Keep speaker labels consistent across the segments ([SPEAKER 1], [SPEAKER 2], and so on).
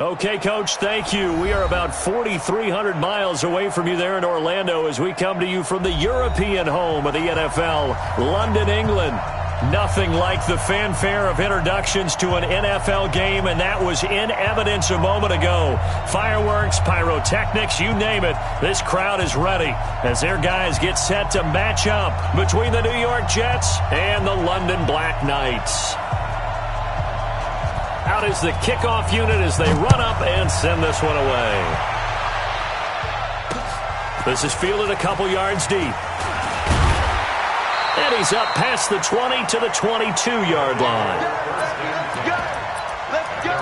[SPEAKER 1] Okay, Coach, thank you. We are about 4,300 miles away from you there in Orlando as we come to you from the European home of the NFL, London, England. Nothing like the fanfare of introductions to an NFL game, and that was in evidence a moment ago. Fireworks, pyrotechnics, you name it. This crowd is ready as their guys get set to match up between the New York Jets and the London Black Knights. Out is the kickoff unit as they run up and send this one away. This is fielded a couple yards deep. And he's up past the 20 to the 22-yard line.
[SPEAKER 2] Let's go.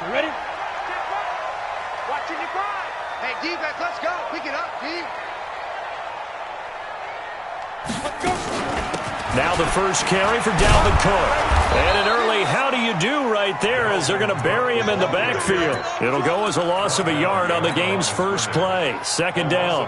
[SPEAKER 2] You ready? Watching your grind. Hey, defense, let's go. Pick it up, D. Let's go.
[SPEAKER 1] Now the first carry for Dalvin Cook. And an early how do you do right there as they're going to bury him in the backfield. It'll go as a loss of a yard on the game's first play. Second down.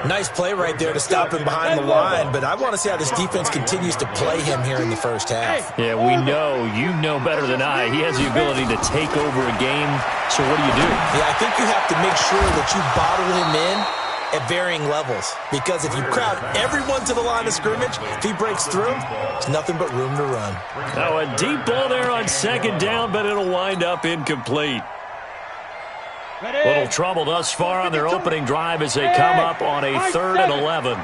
[SPEAKER 3] Nice play right there to stop him behind the line, but I want to see how this defense continues to play him here in the first half.
[SPEAKER 1] Yeah, we know. You know better than I. He has the ability to take over a game. So what do you do?
[SPEAKER 3] Yeah, I think you have to make sure that you bottle him in at varying levels, because if you crowd everyone to the line of scrimmage, if he breaks through, there's nothing but room to run.
[SPEAKER 1] Now a deep ball there on second down, but it'll wind up incomplete. Little trouble thus far on their opening drive as they come up on a 3rd and 11.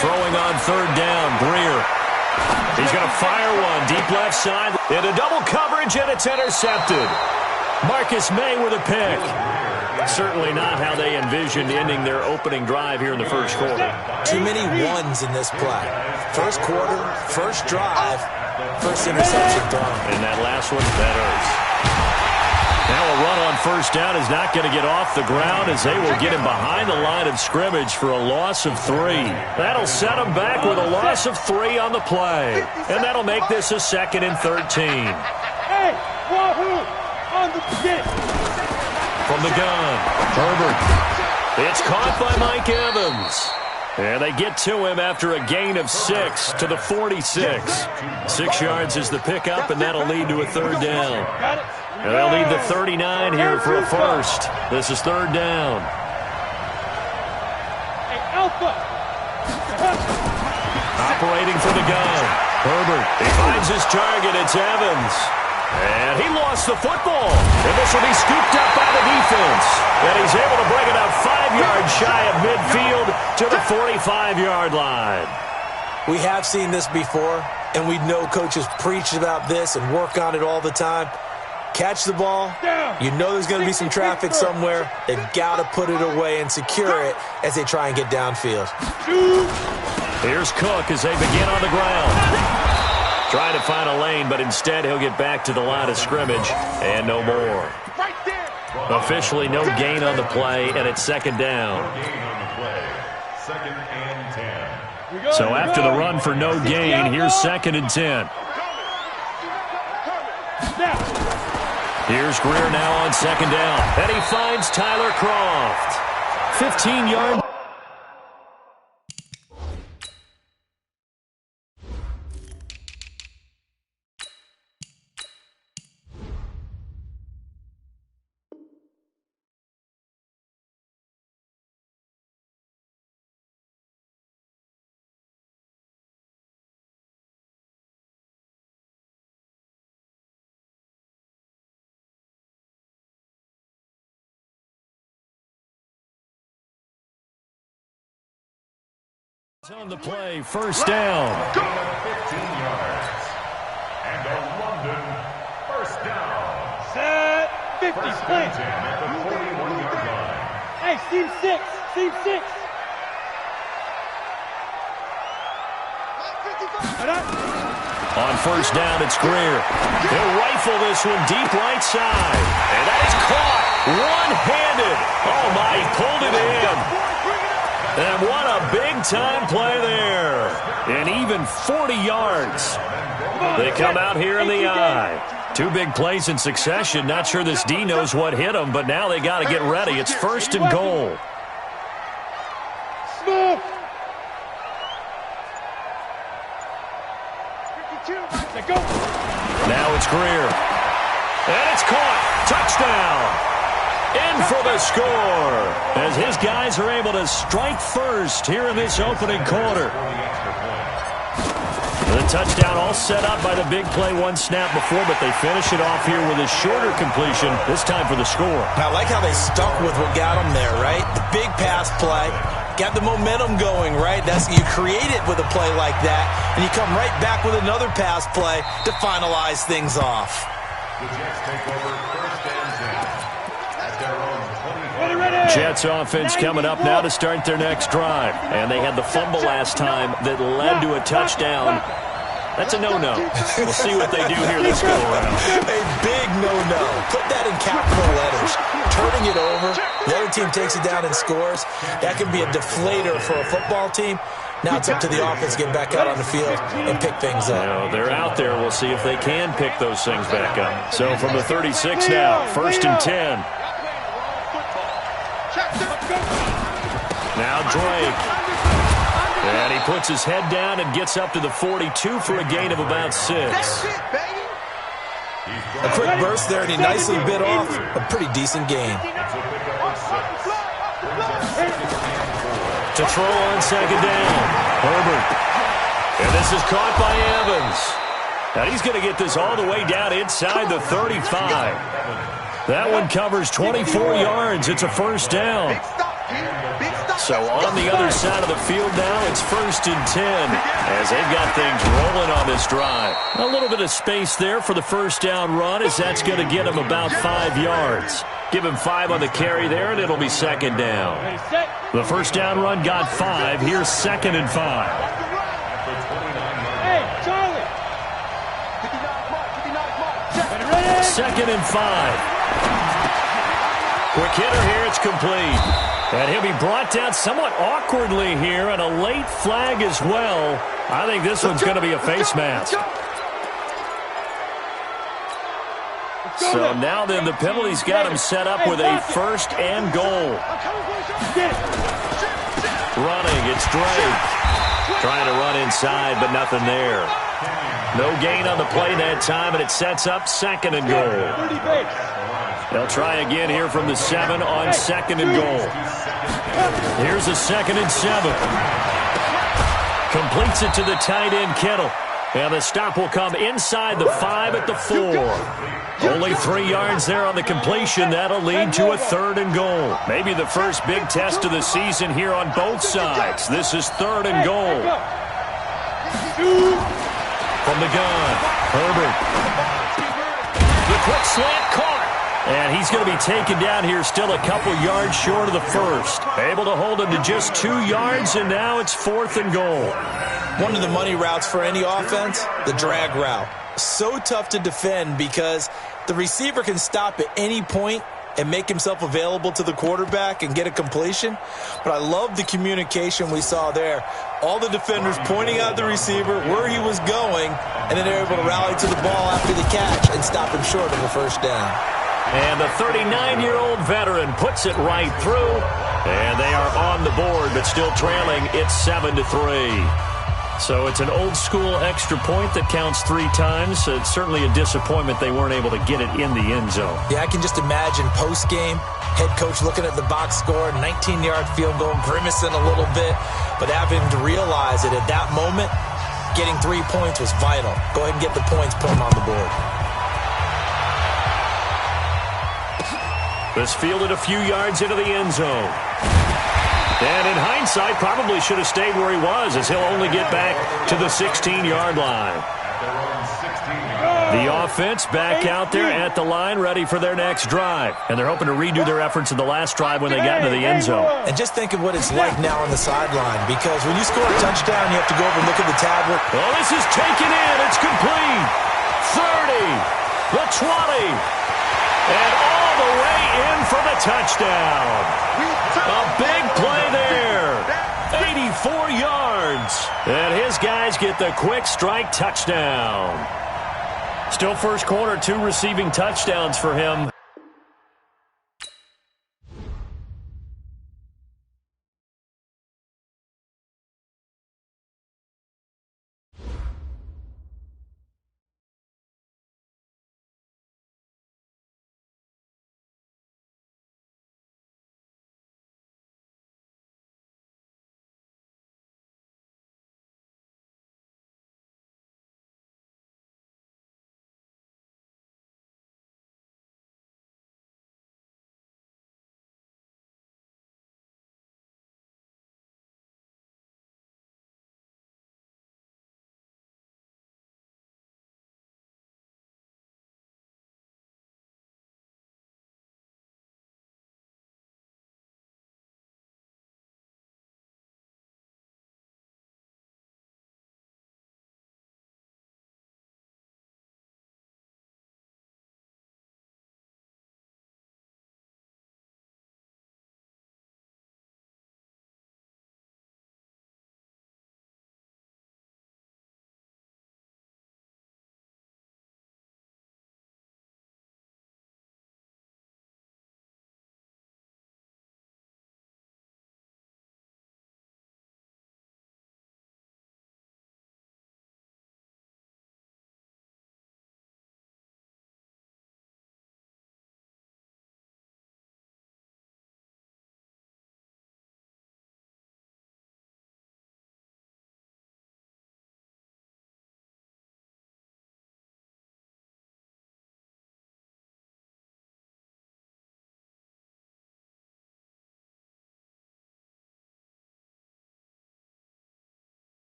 [SPEAKER 1] Throwing on 3rd down, Greer. He's going to fire one deep left side into double coverage, and it's intercepted. Marcus May with a pick. Certainly not how they envisioned ending their opening drive here in the first quarter.
[SPEAKER 3] Too many ones in this play. First quarter, first drive, first interception thrown.
[SPEAKER 1] And that last one, that hurts. Now a run on first down is not going to get off the ground as they will get him behind the line of scrimmage for a loss of 3. That'll set him back with a loss of 3 on the play. And that'll make this a 2nd and 13.
[SPEAKER 2] Hey, wahoo!
[SPEAKER 1] From the gun, Herbert. It's caught by Mike Evans. And they get to him after a gain of 6 to the 46. 6 yards is the pickup, and that'll lead to a 3rd down. And they'll need the 39 here for a first. This is 3rd down. Operating for the gun. Herbert. He finds his target. It's Evans. And he lost the football. And this will be scooped up by the defense. And he's able to bring it up 5 yards shy of midfield to the 45-yard line.
[SPEAKER 3] We have seen this before, and we know coaches preach about this and work on it all the time. Catch the ball. You know there's going to be some traffic somewhere. They've got to put it away and secure it as they try and get downfield.
[SPEAKER 1] Here's Cook as they begin on the ground. Trying to find a lane, but instead he'll get back to the line of scrimmage and no more. Officially no gain on the play, and it's 2nd down. So after the run for no gain, here's 2nd and 10. Here's Greer now on 2nd down. And he finds Tyler Croft. 15-yard. On the play, 1st down.
[SPEAKER 4] 15 yards. And a London 1st down.
[SPEAKER 2] Set 50. Play.
[SPEAKER 4] At the 41-yard line.
[SPEAKER 2] Hey, seam 6. Seam 6.
[SPEAKER 1] On 1st down, it's Greer. He'll rifle this one deep right side. And that is caught one-handed. Oh, my, he pulled it in. And what a big-time play there. And even 40 yards. They come out here in the eye. 2 big plays in succession. Not sure this D knows what hit him, but now they got to get ready. It's 1st and goal.
[SPEAKER 2] Let go.
[SPEAKER 1] Now it's Greer. And it's caught. Touchdown. In for the score as his guys are able to strike first here in this opening quarter. The touchdown all set up by the big play one snap before, but they finish it off here with a shorter completion, this time for the score.
[SPEAKER 3] I like how they stuck with what got them there, right? The big pass play, got the momentum going, right? You create it with a play like that, and you come right back with another pass play to finalize things off.
[SPEAKER 4] The Jets take over first and 10 at their own 20.
[SPEAKER 1] Jets offense coming up now to start their next drive. And they had the fumble last time that led to a touchdown. That's a no-no. We'll see what they do here this go-around.
[SPEAKER 3] A big no-no. Put that in capital letters. Turning it over, the other team takes it down and scores. That can be a deflator for a football team. Now it's up to the offense to get back out on the field and pick things up.
[SPEAKER 1] You know, they're out there. We'll see if they can pick those things back up. So from the 36 now, first and 10. Now Drake. And he puts his head down and gets up to the 42 for a gain of about 6.
[SPEAKER 3] A quick burst there, and he nicely bit off a pretty decent gain.
[SPEAKER 1] To throw on second down. Herbert. And this is caught by Evans. Now he's going to get this all the way down inside the 35. That one covers 24 yards. It's a first down. So on the other side of the field now, it's first and 10 as they've got things rolling on this drive. A little bit of space there for the first down run as that's going to get him about 5 yards. Give him 5 on the carry there, and it'll be second down. The first down run got 5. Here's second and 5.
[SPEAKER 2] Hey, Charlie.
[SPEAKER 1] Second and 5. Quick hitter here. It's complete. And he'll be brought down somewhat awkwardly here, and a late flag as well. I think this one's going to be a face mask. So now then the penalty's got him set up with a first and goal. Running, it's Drake. Trying to run inside, but nothing there. No gain on the play that time, and it sets up second and goal. They'll try again here from the 7 on second and goal. Here's a second and 7. Completes it to the tight end, Kittle. And the stop will come inside the 5 at the 4. Only 3 yards there on the completion. That'll lead to a third and goal. Maybe the first big test of the season here on both sides. This is third and goal. From the gun, Herbert. The quick slant caught. And he's going to be taken down here still a couple yards short of the first. Able to hold him to just 2 yards, and now it's fourth and goal.
[SPEAKER 3] One of the money routes for any offense, the drag route. So tough to defend because the receiver can stop at any point and make himself available to the quarterback and get a completion. But I love the communication we saw there. All the defenders pointing out the receiver, where he was going, and then they're able to rally to the ball after the catch and stop him short of a first down.
[SPEAKER 1] And the 39-year-old veteran puts it right through. And they are on the board, but still trailing. It's 7-3. So it's an old-school extra point that counts 3 times. So it's certainly a disappointment they weren't able to get it in the end zone.
[SPEAKER 3] Yeah, I can just imagine post-game, head coach looking at the box score, 19-yard field goal, grimacing a little bit, but having to realize that at that moment, getting 3 points was vital. Go ahead and get the points, put them on the board.
[SPEAKER 1] This fielded a few yards into the end zone. And in hindsight, probably should have stayed where he was, as he'll only get back to the 16-yard line. The offense back out there at the line, ready for their next drive. And they're hoping to redo their efforts in the last drive when they got into the end zone.
[SPEAKER 3] And just think of what it's like now on the sideline, because when you score a touchdown, you have to go over and look at the tablet.
[SPEAKER 1] Well, this is taken in. It's complete. 30, the 20, and all the way in for the touchdown. A big play there. 84 yards. And his guys get the quick strike touchdown. Still first quarter, 2 receiving touchdowns for him.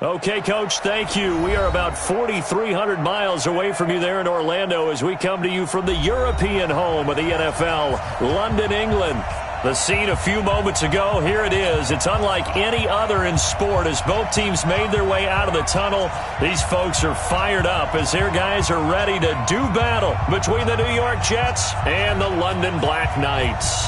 [SPEAKER 1] Okay, Coach, thank you. We are about 4,300 miles away from you there in Orlando as we come to you from the European home of the NFL, London, England. The scene a few moments ago, here it is. It's unlike any other in sport as both teams made their way out of the tunnel. These folks are fired up as their guys are ready to do battle between the New York Jets and the London Black Knights.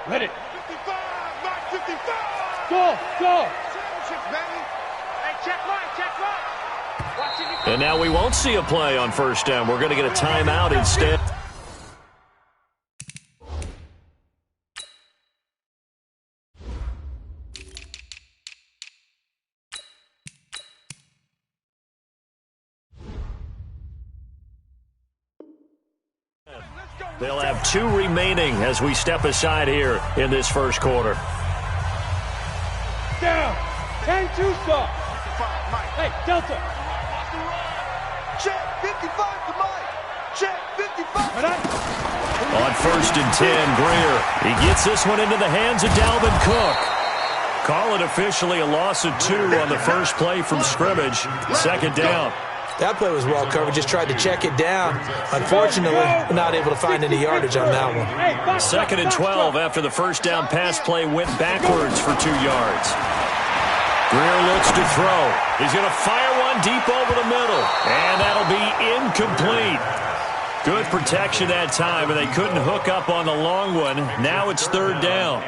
[SPEAKER 2] Ready.
[SPEAKER 5] 55, Mark 55.
[SPEAKER 2] Go, go.
[SPEAKER 5] Baby. Hey, check right. Watch it.
[SPEAKER 1] And now we won't see a play on first down. We're going to get a timeout instead. They'll have 2 remaining as we step aside here in this first quarter.
[SPEAKER 2] Down. 10-2 stop. Hey, Delta.
[SPEAKER 5] Check 55 to Mike. Check 55.
[SPEAKER 1] On first and 10, Greer. He gets this one into the hands of Dalvin Cook. Call it officially a loss of 2 on the first play from scrimmage. Second down.
[SPEAKER 3] That play was well covered. Just tried to check it down. Unfortunately, not able to find any yardage on that one.
[SPEAKER 1] Second and 12 after the first down pass play went backwards for 2 yards. Greer looks to throw. He's going to fire one deep over the middle. And that'll be incomplete. Good protection that time, and they couldn't hook up on the long one. Now it's third down.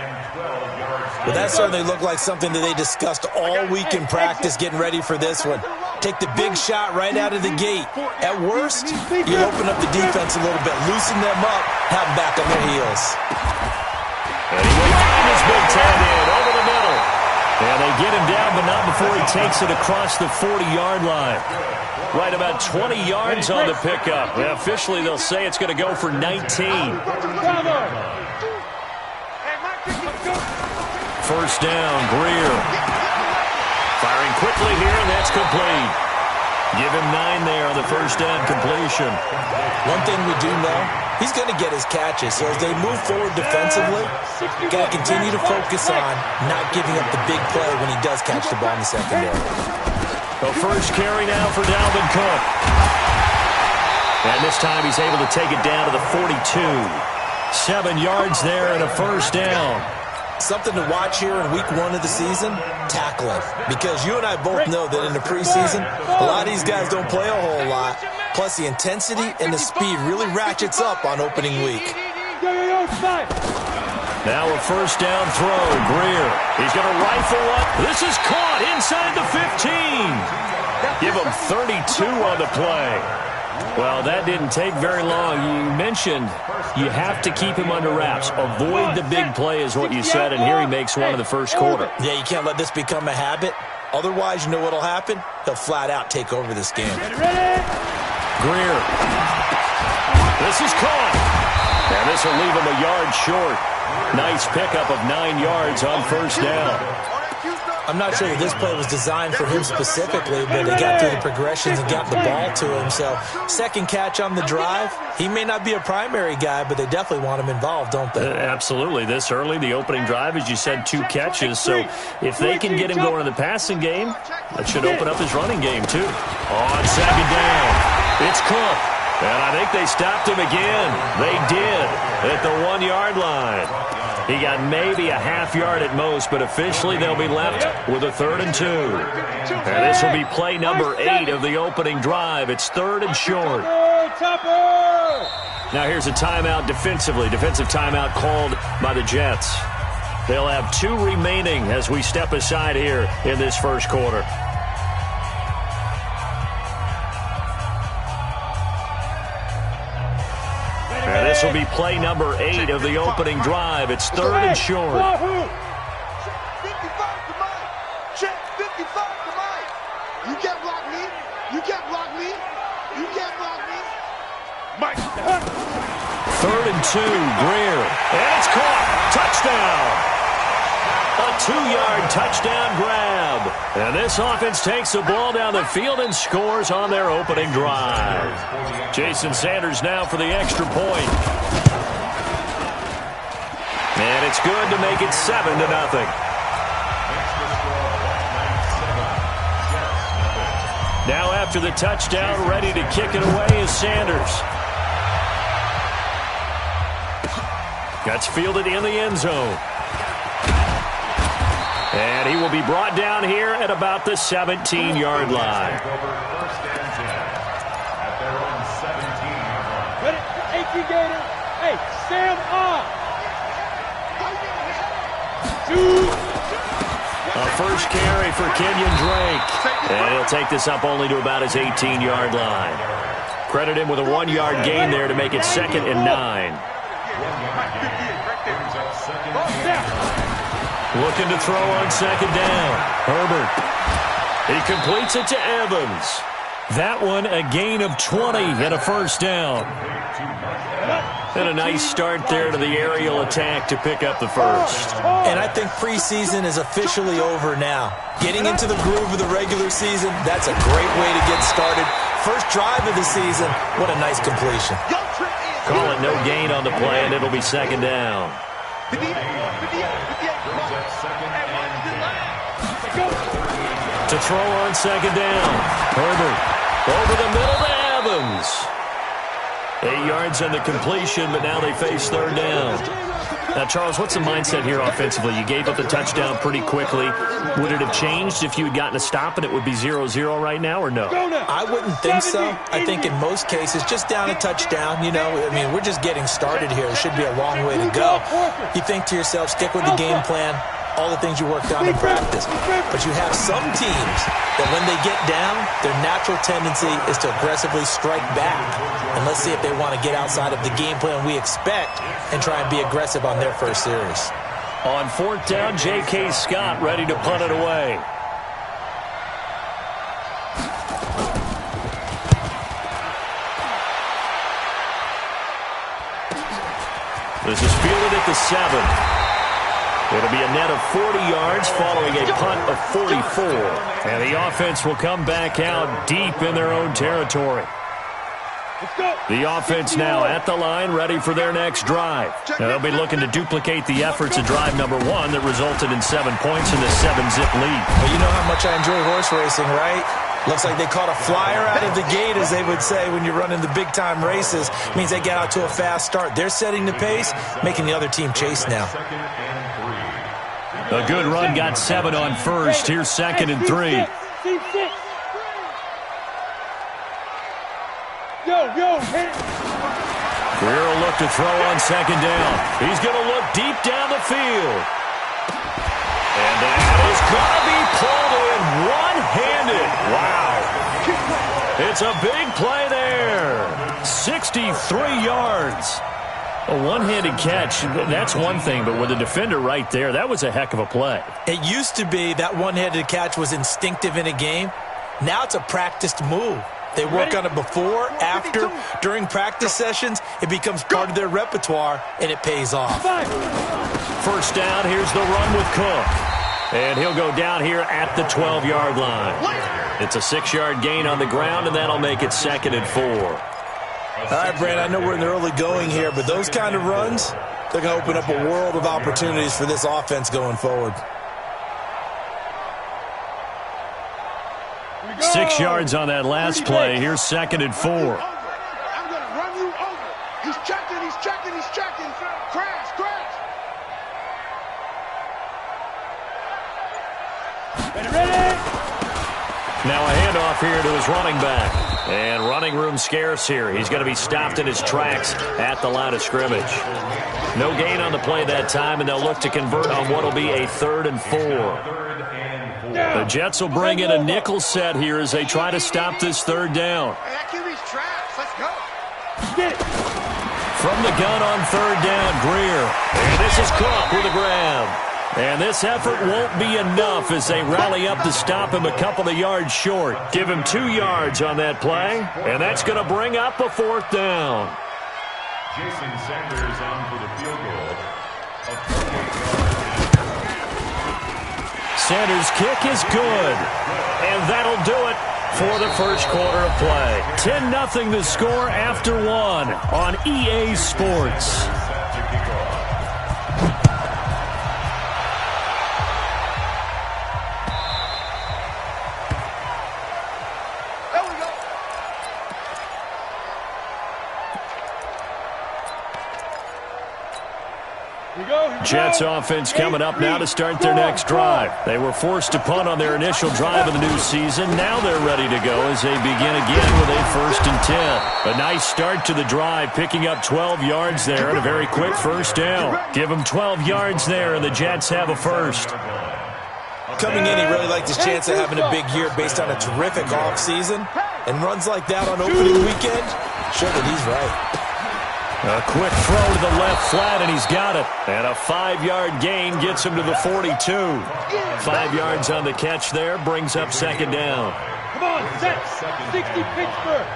[SPEAKER 3] Well, that certainly looked like something that they discussed all week in practice getting ready for this one. Take the big shot right out of the gate. At worst, you open up the defense a little bit, loosen them up, have them back on their heels.
[SPEAKER 1] And he will find his big tight end over the middle. And they get him down, but not before he takes it across the 40-yard line. Right about 20 yards on the pickup. And officially, they'll say it's going to go for 19. First down, Greer. Firing quickly here, and that's complete. Give him 9 there on the first down completion.
[SPEAKER 3] One thing we do know, he's going to get his catches. So as they move forward defensively, got to continue to focus on not giving up the big play when he does catch the ball in the secondary.
[SPEAKER 1] The first carry now for Dalvin Cook. And this time he's able to take it down to the 42. 7 yards there and a first down.
[SPEAKER 3] Something to watch here in week 1 of the season, tackling. Because you and I both know that in the preseason, a lot of these guys don't play a whole lot. Plus, the intensity and the speed really ratchets up on opening week.
[SPEAKER 1] Now a first down throw, Greer. He's going to rifle up. This is caught inside the 15. Give him 32 on the play. Well, that didn't take very long. You mentioned you have to keep him under wraps. Avoid the big play is what you said, and here he makes one in the first quarter.
[SPEAKER 3] Yeah, you can't let this become a habit. Otherwise, you know what'll happen? He'll flat out take over this game.
[SPEAKER 1] Greer. This is caught. And this will leave him a yard short. Nice pickup of 9 yards on first down.
[SPEAKER 3] I'm not sure that this play was designed for him specifically, but they got through the progressions and got the ball to him. So, second catch on the drive. He may not be a primary guy, but they definitely want him involved, don't they?
[SPEAKER 1] Absolutely. This early, the opening drive, as you said, 2 catches. So, if they can get him going in the passing game, that should open up his running game, too. On second down, it's Cook. And I think they stopped him again. They did at the 1-yard line. He got maybe a half yard at most, but officially they'll be left with a 3rd and 2. And this will be play number 8 of the opening drive. It's 3rd and short. Now here's a timeout defensively. Defensive timeout called by the Jets. They'll have 2 remaining as we step aside here in this first quarter. And this will be play number 8 of the opening drive. It's 3rd and short.
[SPEAKER 5] Check 55 to Mike. Check 55 to Mike. You can't block me. You can't block me. You can't block me. Mike.
[SPEAKER 1] 3rd and 2. Greer. And it's caught. Touchdown. A 2-yard touchdown grab. And this offense takes the ball down the field and scores on their opening drive. Jason Sanders now for the extra point. And it's good to make it 7-0. Now after the touchdown, ready to kick it away is Sanders. Gets fielded in the end zone. And he will be brought down here at about the 17-yard line.
[SPEAKER 2] Ready? Hey, Gator. Hey, stand up.
[SPEAKER 1] A first carry for Kenyon Drake. And he'll take this up only to about his 18-yard line. Credit him with a 1-yard gain there to make it 2nd and 9. Looking to throw on 2nd down. Herbert. He completes it to Evans. That one a gain of 20 and a first down. And a nice start there to the aerial attack to pick up the first.
[SPEAKER 3] And I think preseason is officially over now. Getting into the groove of the regular season, that's a great way to get started. First drive of the season, what a nice completion.
[SPEAKER 1] Call it no gain on the play, and it'll be 2nd down. To throw on 2nd down. Herbert over the middle to Evans. 8 yards on the completion, but now they face 3rd down. Now, Charles, what's the mindset here offensively? You gave up the touchdown pretty quickly. Would it have changed if you had gotten a stop and it would be 0-0 right now, or no?
[SPEAKER 3] I wouldn't think so. I think in most cases, just down a touchdoam, you know, I mean, we're just getting started here. It should be a long way to go. You think to yourself, stick with the game plan, all the things you worked on in practice. But you have some teams that when they get down, their natural tendency is to aggressively strike back. And let's see if they want to get outside of the game plan we expect and try and be aggressive on their first series.
[SPEAKER 1] On 4th down, J.K. Scott ready to punt it away. This is fielded at the 7. It'll be a net of 40 yards following a punt of 44. And the offense will come back out deep in their own territory. The offense now at the line, ready for their next drive. Now they'll be looking to duplicate the efforts of drive number 1 that resulted in 7 points in the 7-zip lead.
[SPEAKER 3] Well, you know how much I enjoy horse racing, right? Looks like they caught a flyer out of the gate, as they would say when you're running the big-time races. It means they get out to a fast start. They're setting the pace, making the other team chase now.
[SPEAKER 1] A good run got 7 on first. Here's 2nd and 3.
[SPEAKER 2] Go, hit it.
[SPEAKER 1] Greer will look to throw on 2nd down. He's going to look deep down the field. And that is going to be pulled in one-handed. Wow. It's a big play there. 63 yards. A one-handed catch, that's one thing, but with a defender right there, that was a heck of a play.
[SPEAKER 3] It used to be that one-handed catch was instinctive in a game. Now it's a practiced move. They work on it before, after, during practice sessions. It becomes part of their repertoire, and it pays off.
[SPEAKER 1] First down, here's the run with Cook. And he'll go down here at the 12-yard line. It's a 6-yard gain on the ground, and that'll make it 2nd and 4.
[SPEAKER 3] All right, Brand, I know we're in the early going here, but those kind of runs, they're going to open up a world of opportunities for this offense going forward.
[SPEAKER 1] 6 yards on that last play. Here's 2nd and 4.
[SPEAKER 5] I'm going to run you over. He's checking. Crash.
[SPEAKER 2] Ready?
[SPEAKER 1] Now a handoff here to his running back. And running room scarce here. He's going to be stopped in his tracks at the line of scrimmage. No gain on the play that time, and they'll look to convert on what will be a 3rd and 4. The Jets will bring in a nickel set here as they try to stop this 3rd down.
[SPEAKER 5] Hey, that QB's trash. Let's go.
[SPEAKER 2] Get it.
[SPEAKER 1] From the gun on 3rd down, Greer. And this is Cook with a grab. And this effort won't be enough as they rally up to stop him a couple of yards short. Give him 2 yards on that play, and that's going to bring up a 4th down.
[SPEAKER 4] Jason Sanders on for the field goal of 48 yards.
[SPEAKER 1] Sanders' kick is good. And that'll do it for the first quarter of play. 10-0 the score after one on EA Sports. Jets offense coming up now to start their next drive. They were forced to punt on their initial drive of the new season. Now they're ready to go as they begin again with a 1st and 10. A nice start to the drive, picking up 12 yards there and a very quick first down. Give them 12 yards there, and the Jets have a first.
[SPEAKER 3] Coming in, he really liked his chance of having a big year based on a terrific offseason. And runs like that on opening weekend show that he's right.
[SPEAKER 1] A quick throw to the left flat, and he's got it. And a 5-yard gain gets him to the 42. 5 yards on the catch there, brings up second down.
[SPEAKER 2] Come on, set. 60 Pittsburgh.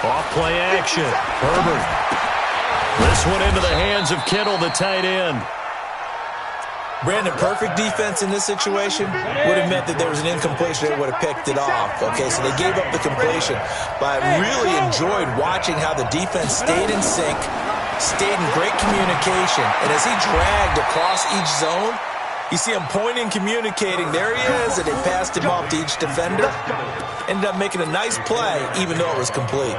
[SPEAKER 1] Off play action. Herbert. This one into the hands of Kittle, the tight end.
[SPEAKER 3] Brandon, perfect defense in this situation would have meant that there was an incompletion. They would have picked it off. Okay, so they gave up the completion. But I really enjoyed watching how the defense stayed in sync, stayed in great communication. And as he dragged across each zone, you see him pointing, communicating. There he is, and they passed him off to each defender. Ended up making a nice play, even though it was complete.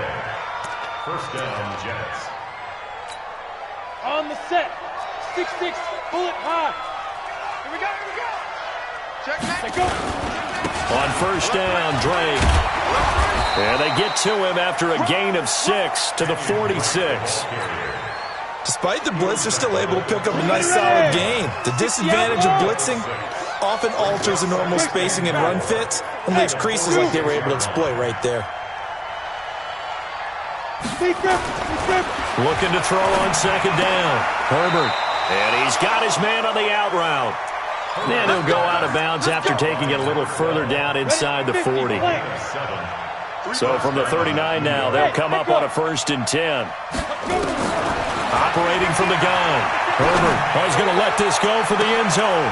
[SPEAKER 4] First down, Jets.
[SPEAKER 2] On the set. 6-6, bullet high. Here we go. Check. Go.
[SPEAKER 1] On first down, Drake. And they get to him after a gain of 6 to the 46.
[SPEAKER 3] Despite the blitz, they're still able to pick up a nice solid gain. The disadvantage of blitzing often alters the normal spacing and run fits and leaves creases like they were able to exploit right there.
[SPEAKER 1] Looking to throw on second down. Herbert. And he's got his man on the out route. And he'll go out of bounds after taking it a little further down inside the 40. So from the 39 now, they'll come up on a 1st and 10. Operating from the gun. Herbert is going to let this go for the end zone.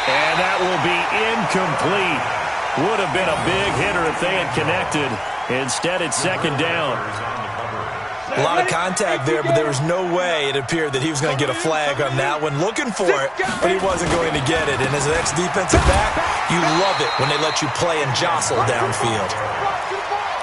[SPEAKER 1] And that will be incomplete. Would have been a big hitter if they had connected. Instead, it's second down.
[SPEAKER 3] A lot of contact there, but there was no way it appeared that he was going to get a flag on that one. Looking for it, but he wasn't going to get it. And as an ex-defensive back, you love it when they let you play and jostle downfield.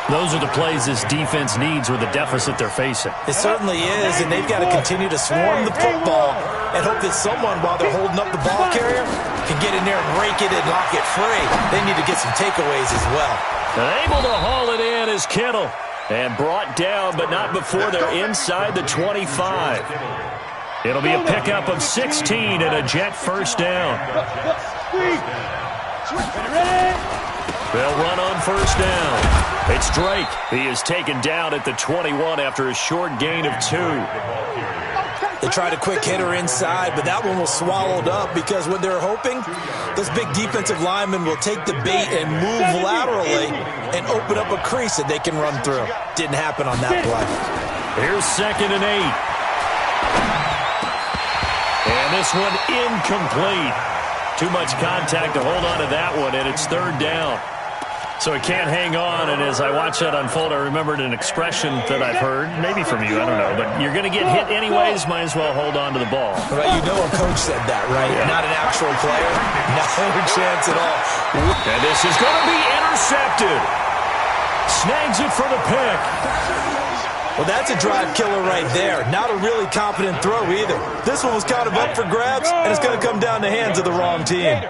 [SPEAKER 1] Those are the plays this defense needs with the deficit they're facing.
[SPEAKER 3] It certainly is, and they've got to continue to swarm the football and hope that someone, while they're holding up the ball carrier, can get in there and rake it and knock it free. They need to get some takeaways as well.
[SPEAKER 1] Able to haul it in is Kittle. And brought down, but not before they're inside the 25. It'll be a pickup of 16 and a Jet first down. They'll run on first down. It's Drake. He is taken down at the 21 after a short gain of 2.
[SPEAKER 3] They tried a quick hitter inside, but that one was swallowed up because what they're hoping, those big defensive linemen will take the bait and move laterally and open up a crease that they can run through. Didn't happen on that play.
[SPEAKER 1] Here's 2nd and 8. And this one incomplete. Too much contact to hold on to that one, and it's 3rd down. So it can't hang on, and as I watch that unfold, I remembered an expression that I've heard, maybe from you, I don't know, but you're going to get hit anyways, might as well hold on to the ball.
[SPEAKER 3] Right, you know a coach said that, right? Yeah. Not an actual player. No chance at all.
[SPEAKER 1] And this is going to be intercepted. Snags it for the pick.
[SPEAKER 3] Well, that's a drive killer right there. Not a really competent throw either. This one was kind of up for grabs, and it's going to come down the hands of the wrong team.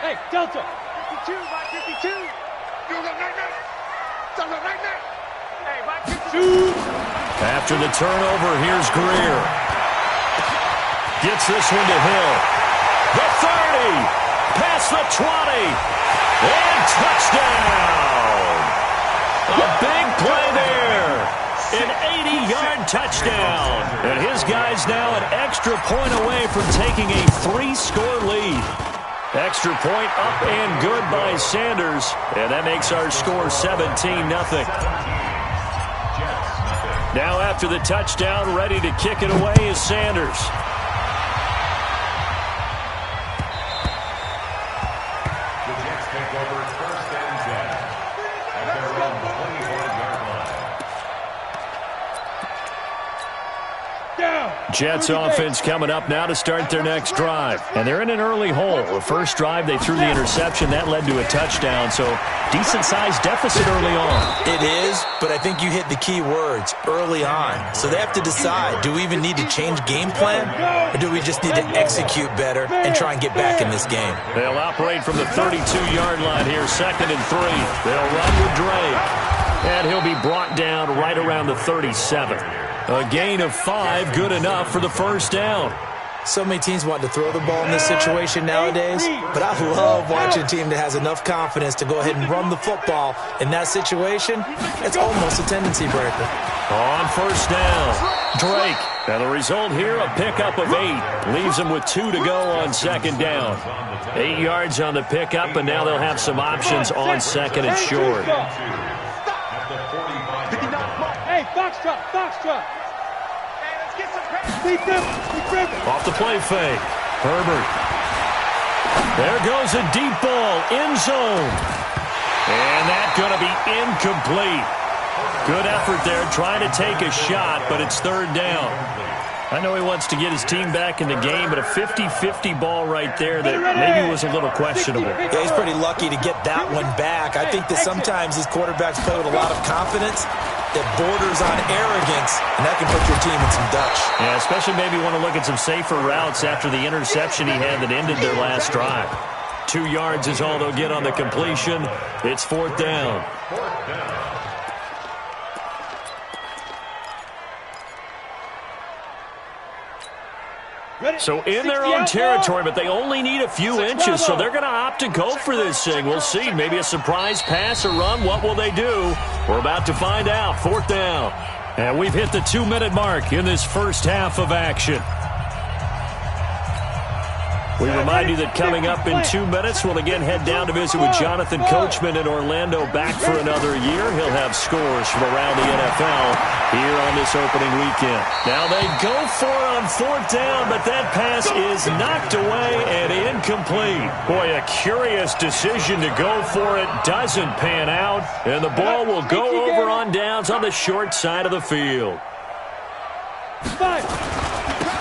[SPEAKER 2] Hey, Delta.
[SPEAKER 5] 52 by 52. You're the right now. Delta right now. Hey, by 52.
[SPEAKER 1] After the turnover, here's Greer. Gets this one to Hill. The 30. Past the 20. And touchdown. A big play there. An 80-yard touchdown. And his guys now an extra point away from taking a 3-score lead. Extra point up and good by Sanders. And that makes our score 17-0. Now after the touchdown, ready to kick it away is Sanders.
[SPEAKER 4] The Jets take over 1st and 10 at their own 21-yard line.
[SPEAKER 1] Jets offense coming up now to start their next drive. And they're in an early hole. The first drive, they threw the interception. That led to a touchdown, so decent-sized deficit early on.
[SPEAKER 3] It is, but I think you hit the key words, early on. So they have to decide, do we even need to change game plan, or do we just need to execute better and try and get back in this game?
[SPEAKER 1] They'll operate from the 32-yard line here, 2nd and 3. They'll run with Drake, and he'll be brought down right around the 37. A gain of 5, good enough for the first down.
[SPEAKER 3] So many teams want to throw the ball in this situation nowadays, but I love watching a team that has enough confidence to go ahead and run the football. In that situation, it's almost a tendency breaker.
[SPEAKER 1] On first down, Drake. And the result here, a pickup of 8. Leaves them with 2 to go on 2nd down. 8 yards on the pickup, and now they'll have some options on 2nd and short.
[SPEAKER 2] Hey, foxtrot. Hey, let's get some pass.
[SPEAKER 1] Off the play fake. Herbert. There goes a deep ball, end zone. And that's going to be incomplete. Good effort there, trying to take a shot, but it's 3rd down. I know he wants to get his team back in the game, but a 50-50 ball right there that maybe was a little questionable.
[SPEAKER 3] Yeah, he's pretty lucky to get that one back. I think that sometimes these quarterbacks play with a lot of confidence that borders on arrogance, and that can put your team in some Dutch.
[SPEAKER 1] Yeah, especially maybe want to look at some safer routes after the interception he had that ended their last drive. 2 yards is all they'll get on the completion. It's 4th down. So in their own territory, but they only need a few inches, so they're going to opt to go for this thing. We'll see. Maybe a surprise pass or run. What will they do? We're about to find out. 4th down. And we've hit the 2-minute mark in this first half of action. We remind you that coming up in 2 minutes, we'll again head down to visit with Jonathan Coachman in Orlando, back for another year. He'll have scores from around the NFL here on this opening weekend. Now they go for it on 4th down, but that pass is knocked away and incomplete. Boy, a curious decision to go for it. Doesn't pan out, and the ball will go over on downs on the short side of the field.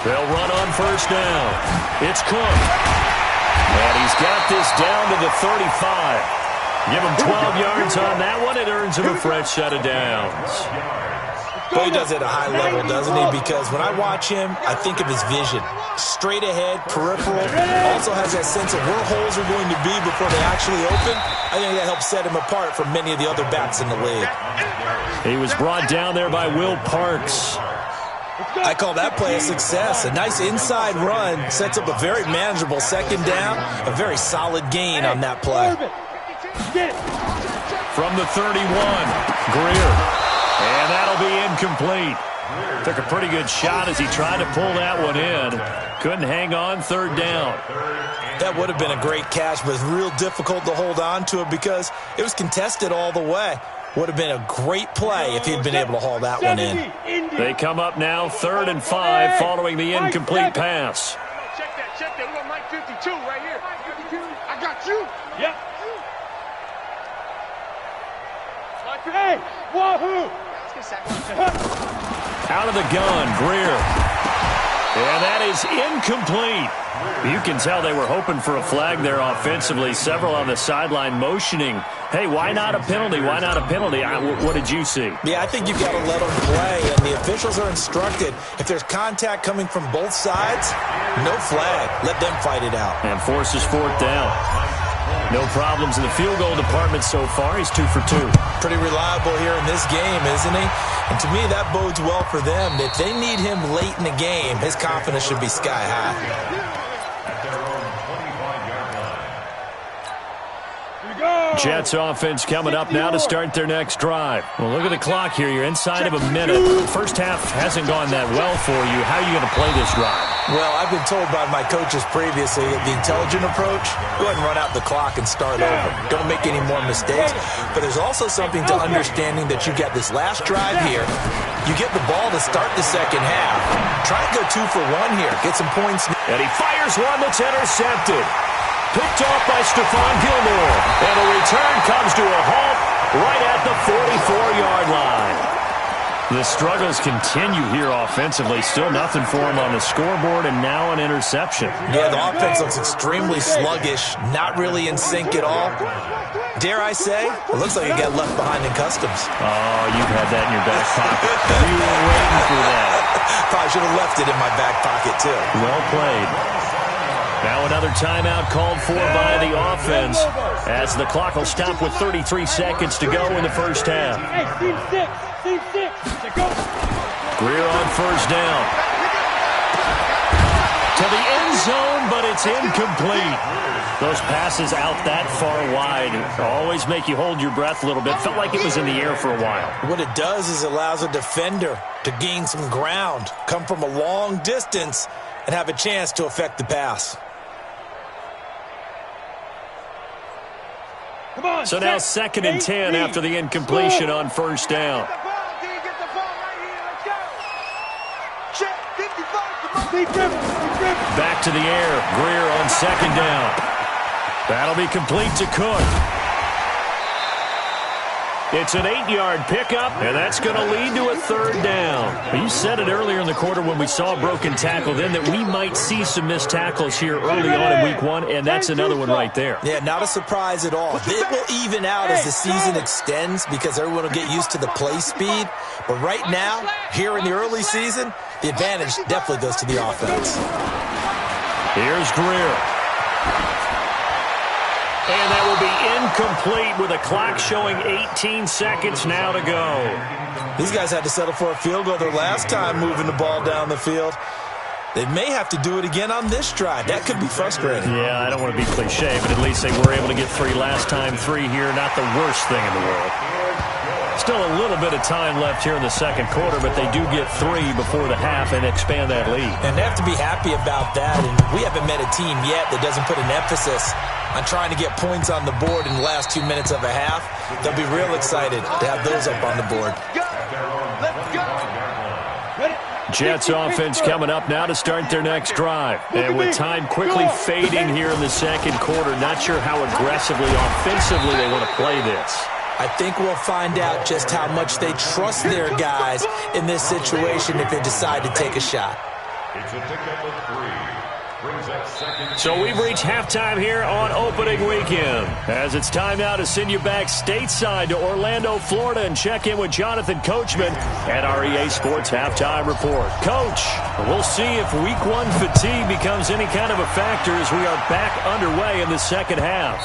[SPEAKER 1] They'll run on first down. It's Cook. And he's got this down to the 35. Give him 12 yards on that one. It earns him a fresh set of downs.
[SPEAKER 3] Well, he does it at a high level, doesn't he? Because when I watch him, I think of his vision. Straight ahead, peripheral. Also has that sense of where holes are going to be before they actually open. I think that helps set him apart from many of the other backs in the league.
[SPEAKER 1] He was brought down there by Will Parks.
[SPEAKER 3] I call that play a success. A nice inside run sets up a very manageable 2nd down. A very solid gain on that play.
[SPEAKER 1] From the 31, Greer. And that'll be incomplete. Took a pretty good shot as he tried to pull that one in. Couldn't hang on, 3rd down.
[SPEAKER 3] That would have been a great catch, but it's real difficult to hold on to it because it was contested all the way. Would have been a great play if he'd been able to haul that one in.
[SPEAKER 1] They come up now 3rd and 5 following the incomplete pass.
[SPEAKER 5] Check that. We got Mike 52 right here. I got you.
[SPEAKER 2] Yep. Hey, wahoo!
[SPEAKER 1] Out of the gun, Greer. And that is incomplete. You can tell they were hoping for a flag there offensively. Several on the sideline motioning. Hey, why not a penalty? Why not a penalty? What did you see?
[SPEAKER 3] Yeah, I think you've got to let them play, and the officials are instructed. If there's contact coming from both sides, no flag. Let them fight it out.
[SPEAKER 1] And forces 4th down. No problems in the field goal department so far. He's 2 for 2.
[SPEAKER 3] Pretty reliable here in this game, isn't he? And to me, that bodes well for them. If they need him late in the game, his confidence should be sky high.
[SPEAKER 1] Jets offense coming up now to start their next drive. Well, look at the clock here. You're inside of a minute. First half hasn't gone that well for you. How are you going to play this drive?
[SPEAKER 3] Well, I've been told by my coaches previously that the intelligent approach, go ahead and run out the clock and start over. Don't make any more mistakes. But there's also something to understanding that you got this last drive here. You get the ball to start the second half. Try to go 2 for 1 here. Get some points.
[SPEAKER 1] And he fires one that's intercepted. Picked off by Stephon Gilmore. And the return comes to a halt right at the 44-yard line. The struggles continue here offensively. Still nothing for him on the scoreboard, and now an interception.
[SPEAKER 3] Yeah, the offense looks extremely sluggish, not really in sync at all. Dare I say, it looks like it got left behind in customs.
[SPEAKER 1] Oh, you've had that in your back pocket. You were waiting for that.
[SPEAKER 3] Probably should have left it in my back pocket, too.
[SPEAKER 1] Well played. Now another timeout called for by the offense as the clock will stop with 33 seconds to go in the first half.
[SPEAKER 2] Hey, team 6. Go.
[SPEAKER 1] Greer on first down. To the end zone, but it's incomplete. Those passes out that far wide always make you hold your breath a little bit. Felt like it was in the air for a while.
[SPEAKER 3] What it does is allows a defender to gain some ground, come from a long distance, and have a chance to affect the pass.
[SPEAKER 2] Come on,
[SPEAKER 1] So now 2nd and 10 after the incompletion on first down. Back to the air. Greer on 2nd down. That'll be complete to Cook. It's an 8-yard pickup, and that's going to lead to a 3rd down. You said it earlier in the quarter when we saw a broken tackle then that we might see some missed tackles here early on in week 1, and that's another one right there.
[SPEAKER 3] Yeah, not a surprise at all. It will even out as the season extends because everyone will get used to the play speed. But right now, here in the early season, the advantage definitely goes to the offense.
[SPEAKER 1] Here's Greer. And that will be incomplete with a clock showing 18 seconds now to go.
[SPEAKER 3] These guys had to settle for a field goal their last time moving the ball down the field. They may have to do it again on this drive. That could be frustrating.
[SPEAKER 1] Yeah, I don't want to be cliche, but at least they were able to get 3 last time. 3 here, not the worst thing in the world. Still a little bit of time left here in the second quarter, but they do get 3 before the half and expand that lead.
[SPEAKER 3] And they have to be happy about that. And we haven't met a team yet that doesn't put an emphasis on trying to get points on the board in the last 2 minutes of a half. They'll be real excited to have those up on the board.
[SPEAKER 1] Jets offense coming up now to start their next drive. And with time quickly fading here in the second quarter, not sure how aggressively, offensively they want to play this.
[SPEAKER 3] I think we'll find out just how much they trust their guys in this situation if they decide to take a shot.
[SPEAKER 4] It's a pickup of 3. Brings up 2nd.
[SPEAKER 1] So we've reached halftime here on opening weekend. As it's time now to send you back stateside to Orlando, Florida, and check in with Jonathan Coachman at our EA Sports Halftime Report. Coach, we'll see if Week 1 fatigue becomes any kind of a factor as we are back underway in the second half.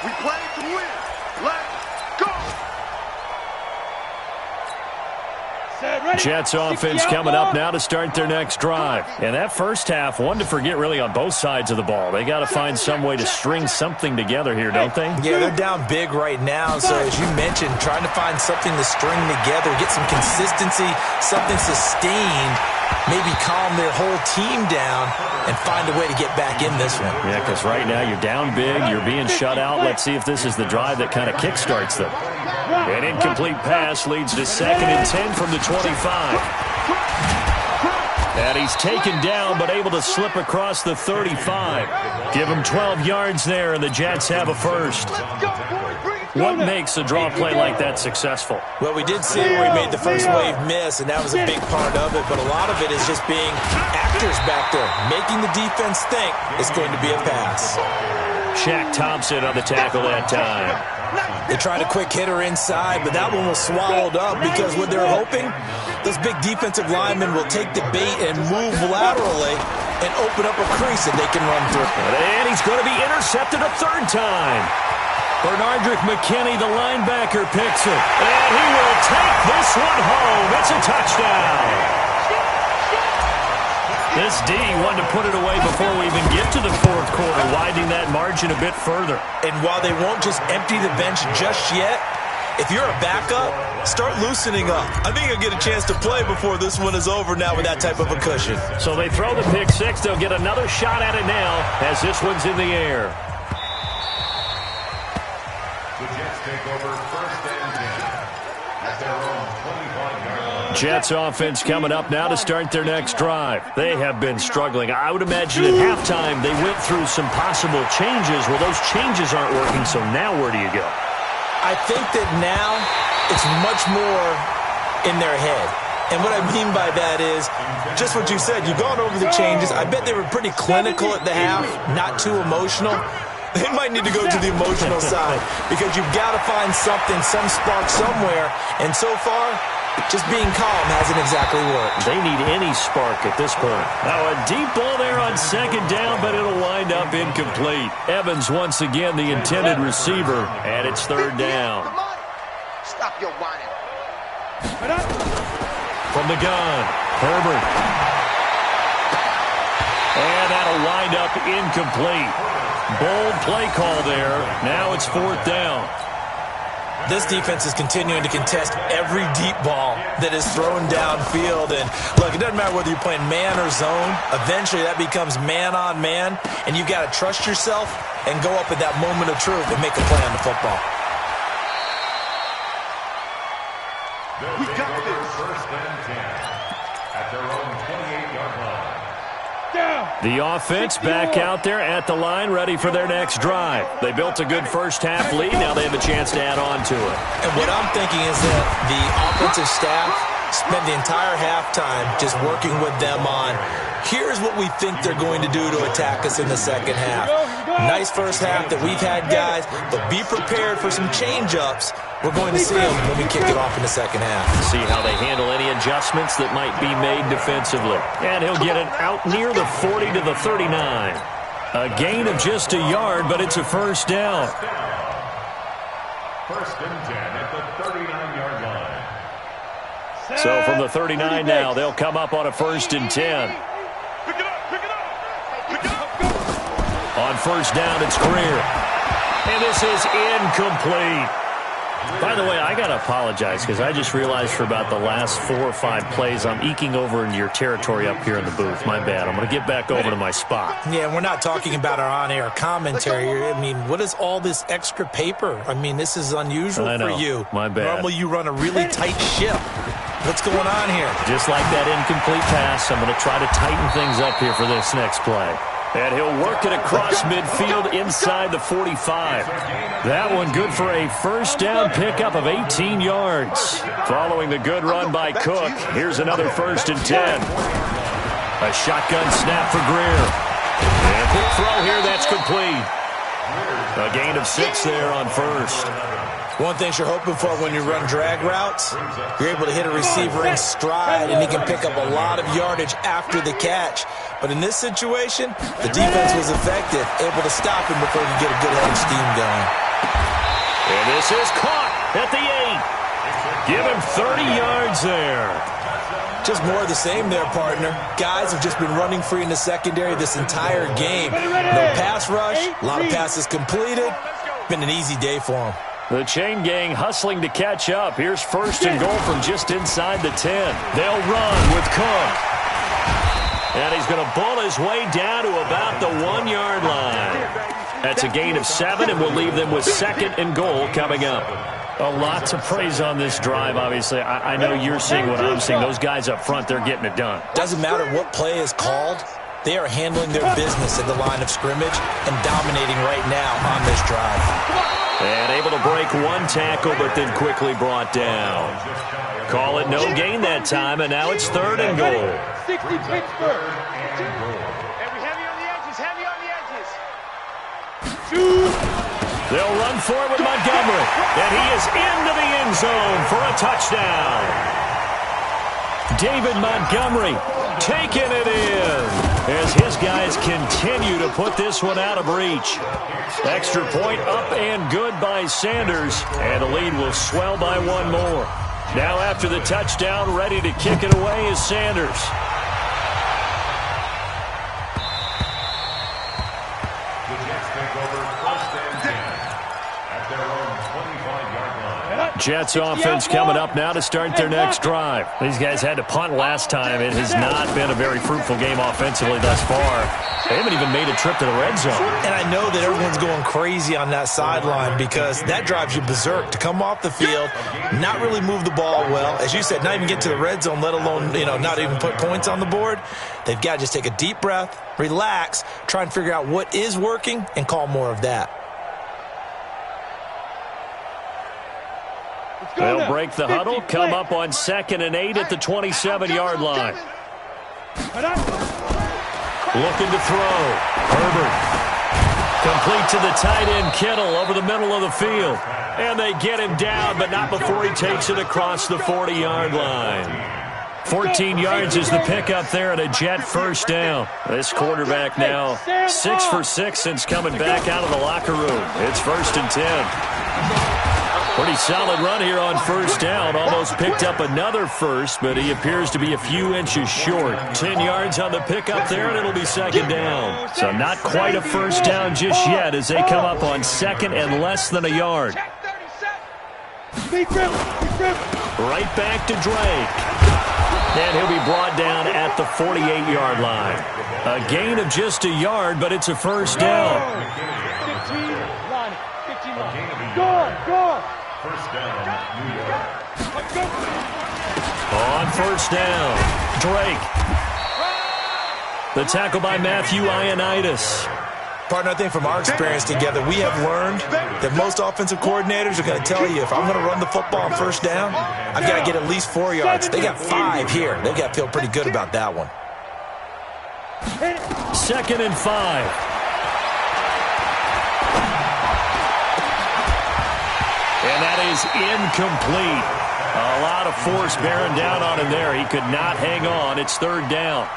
[SPEAKER 5] We play to win. Let's go.
[SPEAKER 1] Jets offense coming up now to start their next drive. And that first half, one to forget really on both sides of the ball. They got to find some way to string something together here, don't they?
[SPEAKER 3] Yeah, they're down big right now. So as you mentioned, trying to find something to string together, get some consistency, something sustained, maybe calm their whole team down and find a way to get back in this one.
[SPEAKER 1] Yeah, because right now you're down big, you're being shut out. Let's see if this is the drive that kind of kickstarts them. An incomplete pass leads to 2nd and 10 from the 25. And he's taken down but able to slip across the 35. Give him 12 yards there, and the Jets have a first. What makes a draw play like that successful?
[SPEAKER 3] Well, we did see where he made the first wave miss, and that was a big part of it. But a lot of it is just being actors back there, making the defense think it's going to be a pass.
[SPEAKER 1] Shaq Thompson on the tackle that time.
[SPEAKER 3] They tried a quick hitter inside, but that one was swallowed up because what they're hoping, those big defensive linemen will take the bait and move laterally and open up a crease that they can run through.
[SPEAKER 1] And he's going to be intercepted a 3rd time. Bernardrick McKinney, the linebacker, picks it. And he will take this one home. It's a touchdown. This D wanted to put it away before we even get to the 4th quarter, widening that margin a bit further.
[SPEAKER 3] And while they won't just empty the bench just yet, If you're a backup, start loosening up. I think you'll get a chance to play before this one is over now with that type of a cushion.
[SPEAKER 1] So they throw the pick six. They'll get another shot at it now as this one's in the air.
[SPEAKER 4] The Jets take over first and 10 at their own 25-yard line.
[SPEAKER 1] Jets offense coming up now to start their next drive. They have been struggling. I would imagine at halftime they went through some possible changes. Well, those changes aren't working, so now where do you go?
[SPEAKER 3] I think that now it's much more in their head. And what I mean by that is just what you said. You've gone over the changes. I bet they were pretty clinical at the half, not too emotional. They might need to go to the emotional side because you've got to find something, some spark somewhere. And so far, just being calm hasn't exactly worked.
[SPEAKER 1] They need any spark at this point. Now a deep ball there on second down, but it'll wind up incomplete. Evans once again the intended receiver, and it's third down.
[SPEAKER 5] Stop your whining.
[SPEAKER 1] From the gun, Herbert. And that'll wind up incomplete. Bold play call there. Now it's fourth down.
[SPEAKER 3] This defense is continuing to contest every deep ball that is thrown downfield. And look, it doesn't matter whether you're playing man or zone. Eventually that becomes man on man. And you've got to trust yourself and go up at that moment of truth and make a play on the football.
[SPEAKER 4] We got this. First and 10 at their own 28-yard line.
[SPEAKER 1] The offense back out there at the line, ready for their next drive. They built a good first-half lead. Now they have a chance to add on to it.
[SPEAKER 3] And what I'm thinking is that the offensive staff spent the entire halftime just working with them on, here's what we think they're going to do to attack us in the second half. Nice first half that we've had, guys, but be prepared for some change-ups. We're going to see them when we kick it off in the second half.
[SPEAKER 1] See how they handle any adjustments that might be made defensively. And he'll get it out near the 40 to the 39. A gain of just a yard, but it's a first down.
[SPEAKER 4] First and 10 at the 39-yard line.
[SPEAKER 1] So from the 39 now, they'll come up on a first and 10. On first down, it's Greer. And this is incomplete. By the way, I got to apologize because I just realized for about the last 4 or 5 plays, I'm eking over into your territory up here in the booth. My bad. I'm going to get back over to my spot.
[SPEAKER 3] Yeah, we're not talking about our on-air commentary. I mean, what is all this extra paper? I mean, this is unusual for you.
[SPEAKER 1] My bad.
[SPEAKER 3] Normally you run a really tight ship. What's going on here?
[SPEAKER 1] Just like that incomplete pass, I'm going to try to tighten things up here for this next play. And he'll work it across midfield inside the 45. That one good for a first down pickup of 18 yards. Following the good run by Cook, here's another first and 10. A shotgun snap for Greer. And a quick throw here, that's complete. A gain of 6 there on first.
[SPEAKER 3] One thing you're hoping for when you run drag routes, you're able to hit a receiver in stride, and he can pick up a lot of yardage after the catch. But in this situation, the defense was effective, able to stop him before he could get a good head of steam going.
[SPEAKER 1] And this is caught at the 8. Give him 30 yards there.
[SPEAKER 3] Just more of the same there, partner. Guys have just been running free in the secondary this entire game. No pass rush, a lot of passes completed. Been an easy day for them.
[SPEAKER 1] The chain gang hustling to catch up. Here's first and goal from just inside the 10. They'll run with Cook. And he's going to bull his way down to about the 1-yard line. That's a gain of 7, and we'll leave them with second and goal coming up. A lot to praise on this drive, obviously. I know you're seeing what I'm seeing. Those guys up front, they're getting it done.
[SPEAKER 3] Doesn't matter what play is called. They are handling their business at the line of scrimmage and dominating right now on this drive.
[SPEAKER 1] And able to break one tackle, but then quickly brought down. Call it no gain that time, and now it's third and goal.
[SPEAKER 2] 60 Pittsburgh.
[SPEAKER 5] Every heavy on the edges, heavy on the edges.
[SPEAKER 1] They'll run for it with Montgomery, and he is into the end zone for a touchdown. David Montgomery taking it in as his guys continue to put this one out of reach. Extra point up and good by Sanders, and the lead will swell by one more. Now after the touchdown, ready to kick it away is Sanders.
[SPEAKER 4] The Jets take over first and 10 at their own 25-yard line.
[SPEAKER 1] Jets offense coming up now to start their next drive. These guys had to punt last time. It has not been a very fruitful game offensively thus far. They haven't even made a trip to the red zone.
[SPEAKER 3] And I know that everyone's going crazy on that sideline because that drives you berserk to come off the field, not really move the ball well. As you said, not even get to the red zone, let alone, not even put points on the board. They've got to just take a deep breath, relax, try and figure out what is working, and call more of that.
[SPEAKER 1] They'll break the huddle, come up on 2nd and 8 at the 27-yard line. Looking to throw. Herbert. Complete to the tight end, Kittle, over the middle of the field. And they get him down, but not before he takes it across the 40-yard line. 14 yards is the pickup there and a Jet first down. This quarterback now 6 for 6 since coming back out of the locker room. It's 1st and 10. Pretty solid run here on first down. Almost picked up another first, but he appears to be a few inches short. 10 yards on the pickup there, and it'll be 2nd down. So not quite a first down just yet as they come up on 2nd and less than a yard. Right back to Drake. And he'll be brought down at the 48-yard line. A gain of just a yard, but it's a first down.
[SPEAKER 2] 15 line. Go.
[SPEAKER 4] First down, New York.
[SPEAKER 1] On first down, Drake. The tackle by Matthew Ioannidis.
[SPEAKER 3] Partner, I think from our experience together, we have learned that most offensive coordinators are going to tell you, if I'm going to run the football on first down, I've got to get at least 4 yards. They got 5 here. They've got to feel pretty good about that one.
[SPEAKER 1] 2nd and 5. And that is incomplete. A lot of force bearing down on him there. He could not hang on. It's 3rd down.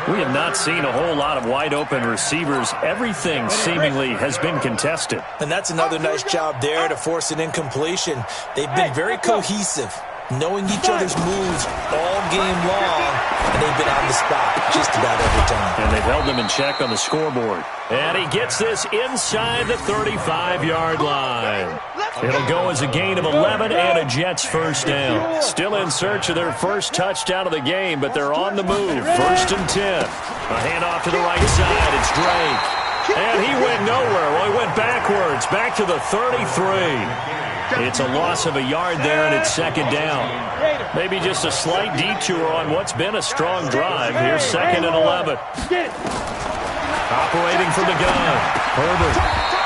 [SPEAKER 1] We have not seen a whole lot of wide-open receivers. Everything seemingly has been contested.
[SPEAKER 3] And that's another nice job there to force an incompletion. They've been very cohesive, knowing each other's moves all game long, and they've been on the spot just about every time.
[SPEAKER 1] And they've held them in check on the scoreboard. And he gets this inside the 35-yard line. It'll go as a gain of 11 and a Jets first down. Still in search of their first touchdown of the game, but they're on the move. 1st and 10. A handoff to the right side. It's Drake. And he went nowhere. Well, he went backwards. Back to the 33. It's a loss of a yard there, and it's 2nd down. Maybe just a slight detour on what's been a strong drive. Here's 2nd and 11. Operating from the gun. Herbert.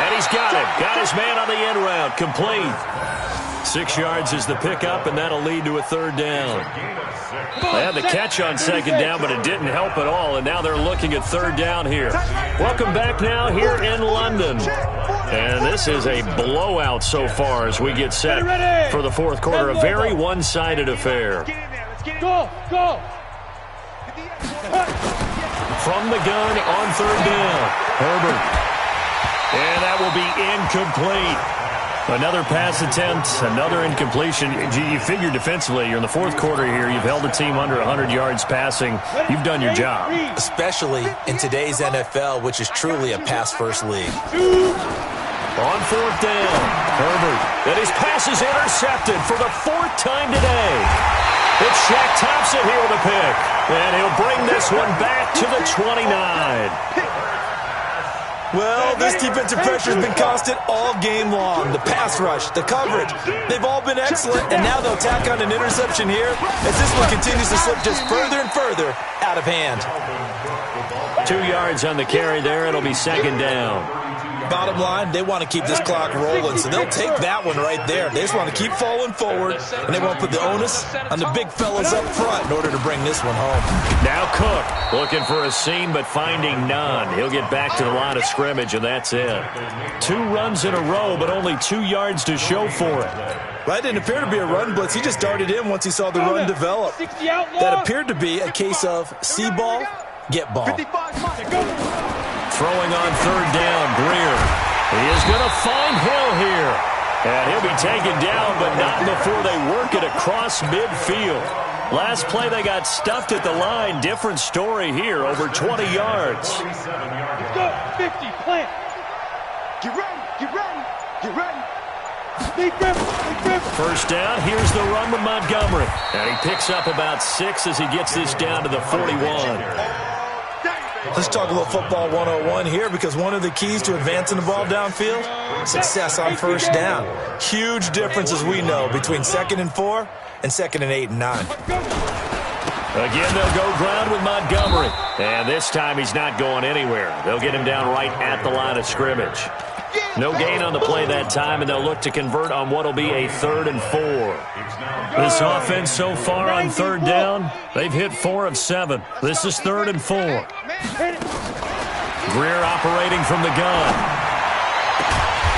[SPEAKER 1] And he's got him. Got his man on the end route. Complete. 6 yards is the pickup, and that'll lead to a 3rd down. They had the catch on 2nd down, but it didn't help at all, and now they're looking at 3rd down here. Welcome back now here in London. And this is a blowout so far as we get set for the 4th quarter. A very one-sided affair.
[SPEAKER 2] Go.
[SPEAKER 1] From the gun on 3rd down. Herbert. And that will be incomplete. Another pass attempt, another incompletion. You figure defensively, you're in the 4th quarter here. You've held the team under 100 yards passing. You've done your job.
[SPEAKER 3] Especially in today's NFL, which is truly a pass-first league.
[SPEAKER 1] On 4th down, Herbert. And his pass is intercepted for the 4th time today. It's Shaq Thompson here with a pick. And he'll bring this one back to the 29.
[SPEAKER 3] Well, this defensive pressure has been constant all game long. The pass rush, the coverage, they've all been excellent, and now they'll tack on an interception here as this one continues to slip just further and further out of hand.
[SPEAKER 1] 2 yards on the carry there. It'll be 2nd down.
[SPEAKER 3] Bottom line, they want to keep this clock rolling, so they'll take that one right there. They just want to keep falling forward, and they want to put the onus on the big fellas up front in order to bring this one home.
[SPEAKER 1] Now Cook looking for a seam, but finding none. He'll get back to the line of scrimmage, and that's it. 2 runs in a row, but only 2 yards to show for it.
[SPEAKER 3] That didn't appear to be a run blitz. He just darted in once he saw the run develop. That appeared to be a case of see ball, get ball.
[SPEAKER 1] Throwing on 3rd down, Greer. He is going to find Hill here. And he'll be taken down, but not before they work it across midfield. Last play, they got stuffed at the line. Different story here, over 20 yards.
[SPEAKER 2] Let's go, 50, plant.
[SPEAKER 5] Get ready.
[SPEAKER 1] First down, here's the run with Montgomery. And he picks up about 6 as he gets this down to the 41.
[SPEAKER 3] Let's talk a little football 101 here, because one of the keys to advancing the ball downfield, success on first down. Huge difference, as we know, between 2nd and 4 and 2nd and 8 and 9.
[SPEAKER 1] Again, they'll go ground with Montgomery. And this time he's not going anywhere. They'll get him down right at the line of scrimmage. No gain on the play that time, and they'll look to convert on what will be a 3rd and 4. This offense so far on 3rd down, they've hit 4 of 7. This is 3rd and 4. Greer operating from the gun.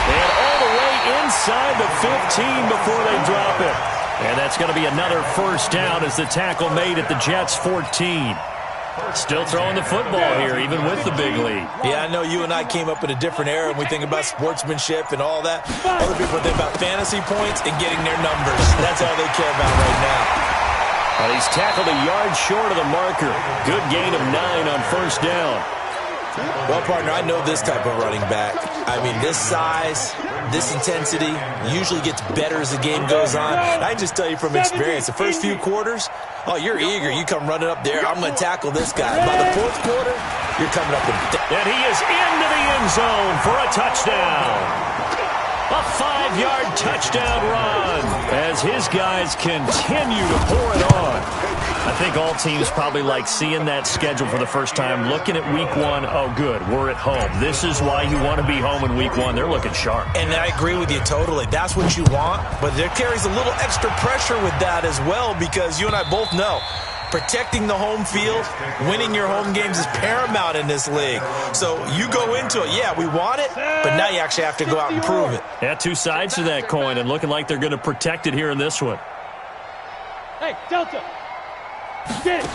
[SPEAKER 1] And all the way inside the 15 before they drop it. And that's going to be another first down as the tackle made at the Jets' 14. Still throwing the football here, even with the big lead.
[SPEAKER 3] Yeah, I know you and I came up in a different era, and we think about sportsmanship and all that. Other people think about fantasy points and getting their numbers. That's all they care about right now.
[SPEAKER 1] Well, he's tackled a yard short of the marker. Good gain of 9 on first down.
[SPEAKER 3] Well, partner, I know this type of running back. I mean, this size, this intensity usually gets better as the game goes on. I just tell you from experience, the first few quarters, oh, you're eager. You come running up there. I'm going to tackle this guy. By the 4th quarter, you're coming up with...
[SPEAKER 1] And he is into the end zone for a touchdown. A 5-yard touchdown run as his guys continue to pour it on. I think all teams probably like seeing that schedule for the first time, looking at week 1. Oh, good, we're at home. This is why you want to be home in week 1. They're looking sharp.
[SPEAKER 3] And I agree with you totally. That's what you want, but there carries a little extra pressure with that as well, because you and I both know protecting the home field, winning your home games is paramount in this league. So you go into it, yeah, we want it, but now you actually have to go out and prove it.
[SPEAKER 1] Yeah, 2 sides to that coin, and looking like they're going to protect it here in this one.
[SPEAKER 2] Hey, Delta. Get it.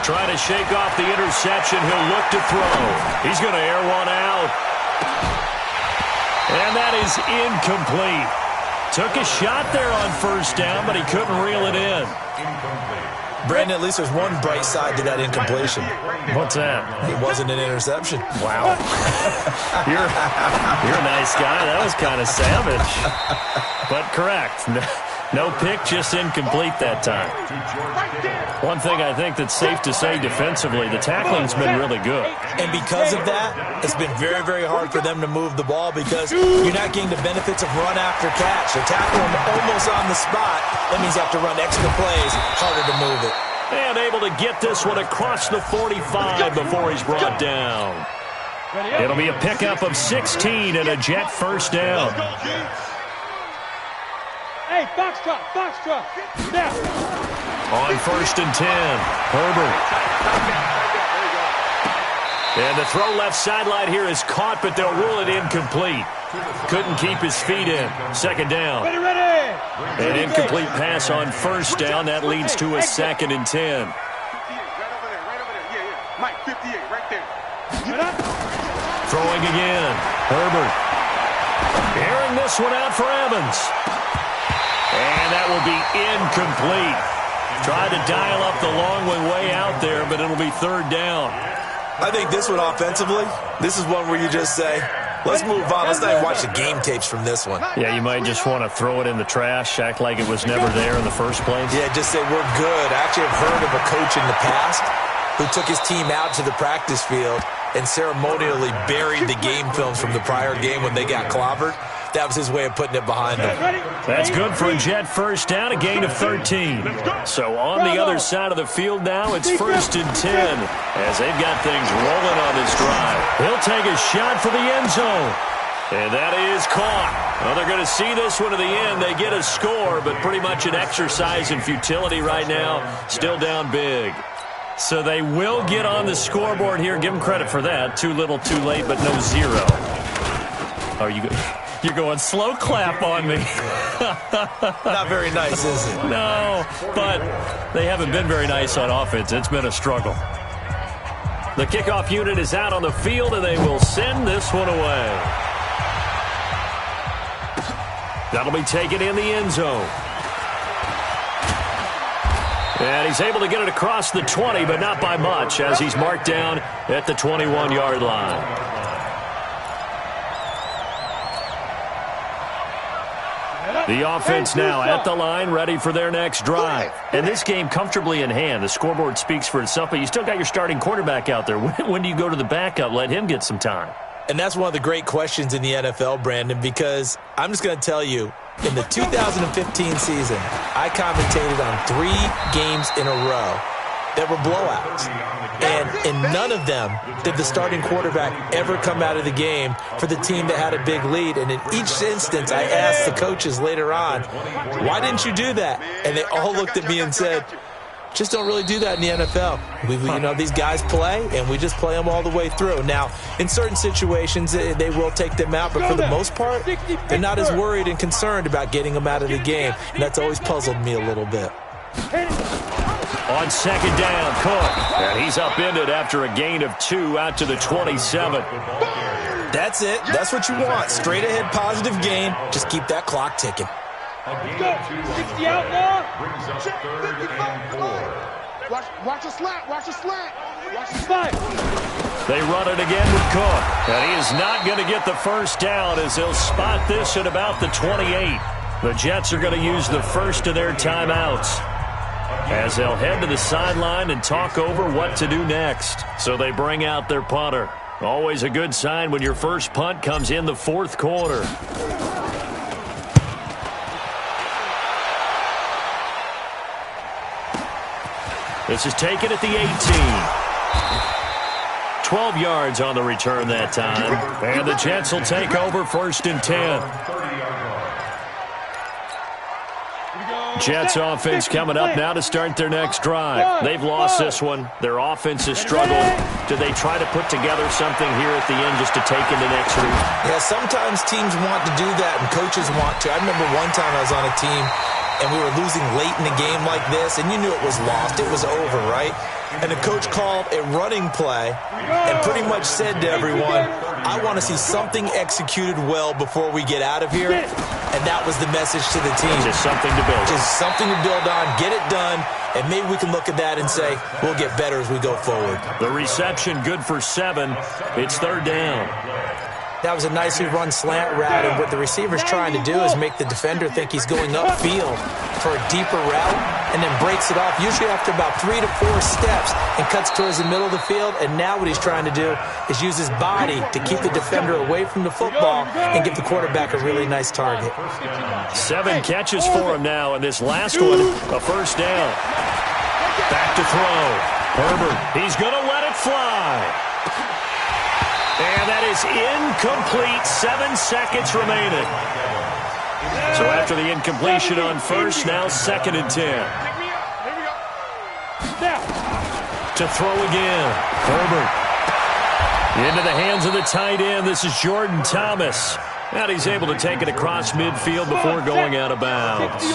[SPEAKER 1] Trying to shake off the interception. He'll look to throw. He's going to air one out. And that is incomplete. Took a shot there on first down, but he couldn't reel it in.
[SPEAKER 3] Brandon, at least there's one bright side to that incompletion.
[SPEAKER 1] What's that?
[SPEAKER 3] It wasn't an interception.
[SPEAKER 1] Wow. You're a nice guy. That was kind of savage. But correct. No pick, just incomplete that time. One thing I think that's safe to say defensively, the tackling's been really good.
[SPEAKER 3] And because of that, it's been very, very hard for them to move the ball, because you're not getting the benefits of run after catch. They're tackling them almost on the spot. That means you have to run extra plays, harder to move it.
[SPEAKER 1] And able to get this one across the 45 before he's brought down. It'll be a pickup of 16 and a Jet first down.
[SPEAKER 2] Hey, box drop. Now.
[SPEAKER 1] On 1st and 10, Herbert. And the throw left sideline here is caught, but they'll rule it incomplete. Couldn't keep his feet in. 2nd down.
[SPEAKER 2] Ready.
[SPEAKER 1] An incomplete pass on first down. That leads to a 2nd and 10.
[SPEAKER 5] Right over there. Yeah. Mike, 58, right there.
[SPEAKER 1] Throwing again. Herbert. Airing this one out for Evans. And that will be incomplete. Tried to dial up the long one way out there, but it'll be 3rd down.
[SPEAKER 3] I think this one offensively, this is one where you just say, let's move on. Let's not even watch the game tapes from this one.
[SPEAKER 1] Yeah, you might just want to throw it in the trash, act like it was never there in the first place.
[SPEAKER 3] Yeah, just say we're good. I actually have heard of a coach in the past who took his team out to the practice field and ceremonially buried the game films from the prior game when they got clobbered. That was his way of putting it behind them.
[SPEAKER 1] That's good for a Jet first down, a gain of 13. So on the other side of the field now, it's 1st and 10 as they've got things rolling on this drive. He'll take a shot for the end zone. And that is caught. Well, they're going to see this one to the end. They get a score, but pretty much an exercise in futility right now. Still down big. So they will get on the scoreboard here. Give them credit for that. Too little, too late, but no 0. Are you good? You're going slow clap on me.
[SPEAKER 3] Not very nice, is it?
[SPEAKER 1] No, but they haven't been very nice on offense. It's been a struggle. The kickoff unit is out on the field, and they will send this one away. That'll be taken in the end zone. And he's able to get it across the 20, but not by much, as he's marked down at the 21-yard line. The offense now at the line, ready for their next drive. And this game comfortably in hand. The scoreboard speaks for itself, but you still got your starting quarterback out there. When do you go to the backup? Let him get some time.
[SPEAKER 3] And that's one of the great questions in the NFL, Brandon, because I'm just going to tell you, in the 2015 season, I commentated on 3 games in a row that were blowouts. And in none of them did the starting quarterback ever come out of the game for the team that had a big lead. And in each instance, I asked the coaches later on, why didn't you do that? And they all looked at me and said, just don't really do that in the NFL. These guys play, and we just play them all the way through. Now, in certain situations, they will take them out, but for the most part, they're not as worried and concerned about getting them out of the game. And that's always puzzled me a little bit.
[SPEAKER 1] On second down, Cook. And he's upended after a gain of 2 out to the 27.
[SPEAKER 3] That's it. That's what you want. Straight ahead positive gain. Just keep that clock ticking.
[SPEAKER 2] Go. 60 out now.
[SPEAKER 4] Brings up 3rd and 4.
[SPEAKER 5] Watch the slant. Watch the slant. Watch the
[SPEAKER 2] Five.
[SPEAKER 1] They run it again with Cook. And he is not going to get the first down as they'll spot this at about the 28. The Jets are going to use the first of their timeouts as they'll head to the sideline and talk over what to do next. So they bring out their punter. Always a good sign when your first punt comes in the 4th quarter. This is taken at the 18. 12 yards on the return that time. And the Jets will take over 1st and 10. Jets offense coming up now to start their next drive. They've lost this one. Their offense has struggled. Do they try to put together something here at the end just to take into next week?
[SPEAKER 3] Yeah, sometimes teams want to do that and coaches want to. I remember one time I was on a team and we were losing late in a game like this, and you knew it was lost. It was over, right? And the coach called a running play and pretty much said to everyone, I want to see something executed well before we get out of here. And that was the message to the team.
[SPEAKER 1] Just something to build on.
[SPEAKER 3] Just something to build on, get it done, and maybe we can look at that and say, we'll get better as we go forward.
[SPEAKER 1] The reception good for 7. It's 3rd down.
[SPEAKER 3] That was a nicely run slant route, and what the receiver's trying to do is make the defender think he's going upfield for a deeper route and then breaks it off, usually after about 3 to 4 steps, and cuts towards the middle of the field. And now what he's trying to do is use his body to keep the defender away from the football and give the quarterback a really nice target.
[SPEAKER 1] 7 catches for him now, and this last one, a 1st down. Back to throw. Herbert, he's going to let it fly. And that is incomplete. 7 seconds remaining. So after the incompletion on 1st, now 2nd and 10. To throw again. Herbert. Into the hands of the tight end. This is Jordan Thomas. And he's able to take it across midfield before going out of bounds.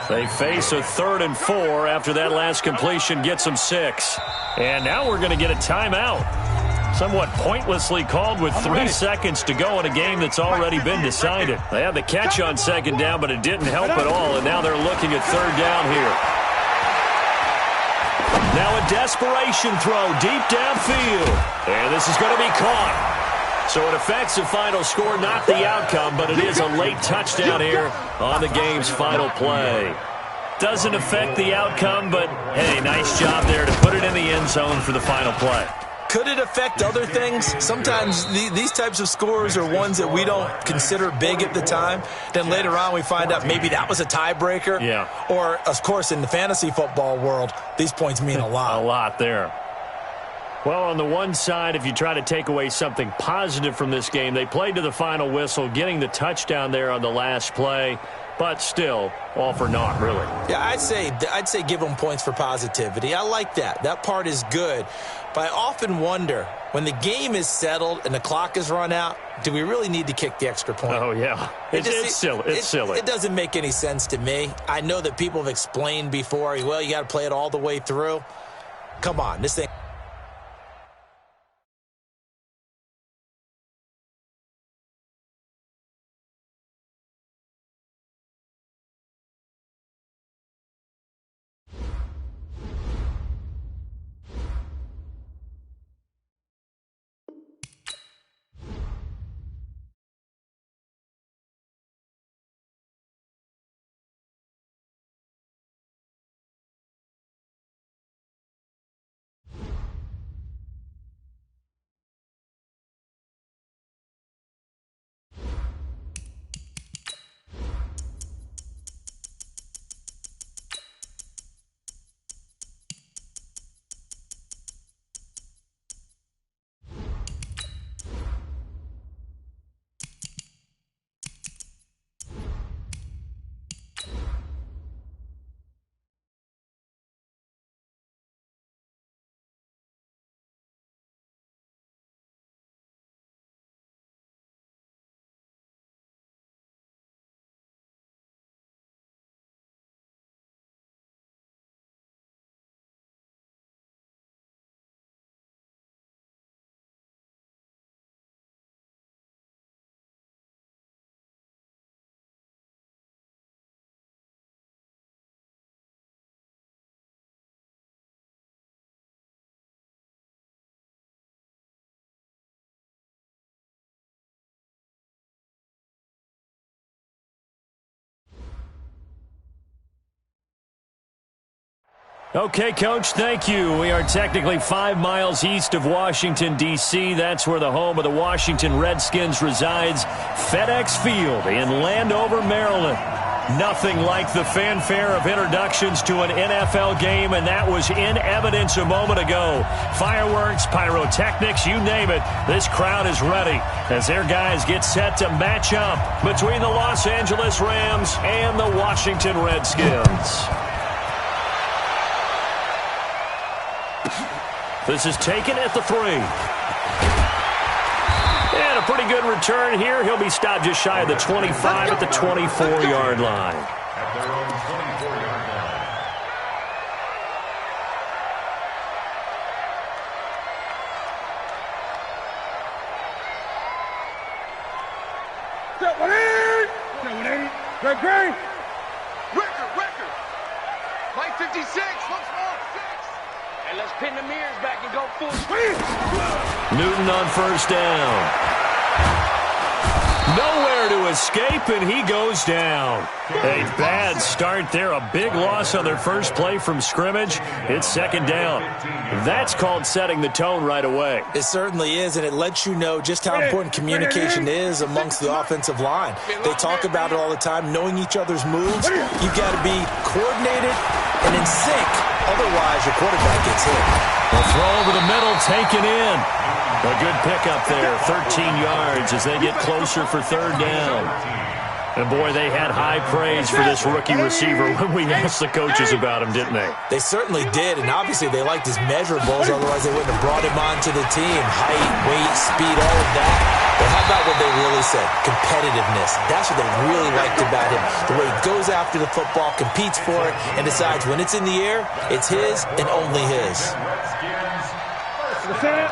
[SPEAKER 1] They face a 3rd and 4 after that last completion gets them 6. And now we're going to get a timeout. Somewhat pointlessly called with 3 seconds to go in a game that's already been decided. They had the catch on 2nd down, but it didn't help at all, and now they're looking at 3rd down here. Now a desperation throw deep downfield, and this is going to be caught. So it affects the final score, not the outcome, but it is a late touchdown here on the game's final play. Doesn't affect the outcome, but hey, nice job there to put it in the end zone for the final play.
[SPEAKER 3] Could it affect other things? Sometimes these types of scores are ones that we don't consider big at the time. Then later on we find out maybe that was a tiebreaker.
[SPEAKER 1] Yeah.
[SPEAKER 3] Or, of course, in the fantasy football world, these points mean a lot.
[SPEAKER 1] A lot there. Well, on the one side, if you try to take away something positive from this game, they played to the final whistle, getting the touchdown there on the last play. But still, all for naught, really. Yeah,
[SPEAKER 3] I'd say give them points for positivity. I like that. That part is good. But I often wonder, when the game is settled and the clock is run out, do we really need to kick the extra point?
[SPEAKER 1] Oh, yeah. It's silly. It's silly.
[SPEAKER 3] It doesn't make any sense to me. I know that people have explained before, well, you got to play it all the way through. Come on, this thing.
[SPEAKER 1] Okay, Coach, thank you. We are technically 5 miles east of Washington, D.C. That's where the home of the Washington Redskins resides. FedEx Field in Landover, Maryland. Nothing like the fanfare of introductions to an NFL game, and that was in evidence a moment ago. Fireworks, pyrotechnics, you name it. This crowd is ready as their guys get set to match up between the Los Angeles Rams and the Washington Redskins. This is taken at the 3. And a pretty good return here. He'll be stopped just shy of the 25 at the 24-yard line.
[SPEAKER 4] At their own 24-yard line.
[SPEAKER 2] Set 180. Set 180. Great.
[SPEAKER 5] Record. Mike 56. Once more. 6. And let's pin the mirrors back and go full speed.
[SPEAKER 1] Newton on first down. Nowhere to escape, and he goes down. A bad start there. A big loss on their first play from scrimmage. It's second down. That's called setting the tone right away.
[SPEAKER 3] It certainly is, and it lets you know just how important communication is amongst the offensive line. They talk about it all the time, knowing each other's moves. You've got to be coordinated and in sync. Otherwise, your quarterback gets hit.
[SPEAKER 1] The throw over the middle, taken in. A good pickup there, 13 yards as they get closer for third down. And, boy, they had high praise for this rookie receiver when we asked the coaches about him, didn't they?
[SPEAKER 3] They certainly did, and obviously they liked his measurables. Otherwise, they wouldn't have brought him onto the team. Height, weight, speed, all of that. But how about what they really said? Competitiveness. That's what they really liked about him. The way he goes after the football, competes for it, and decides when it's in the air, it's his and only his.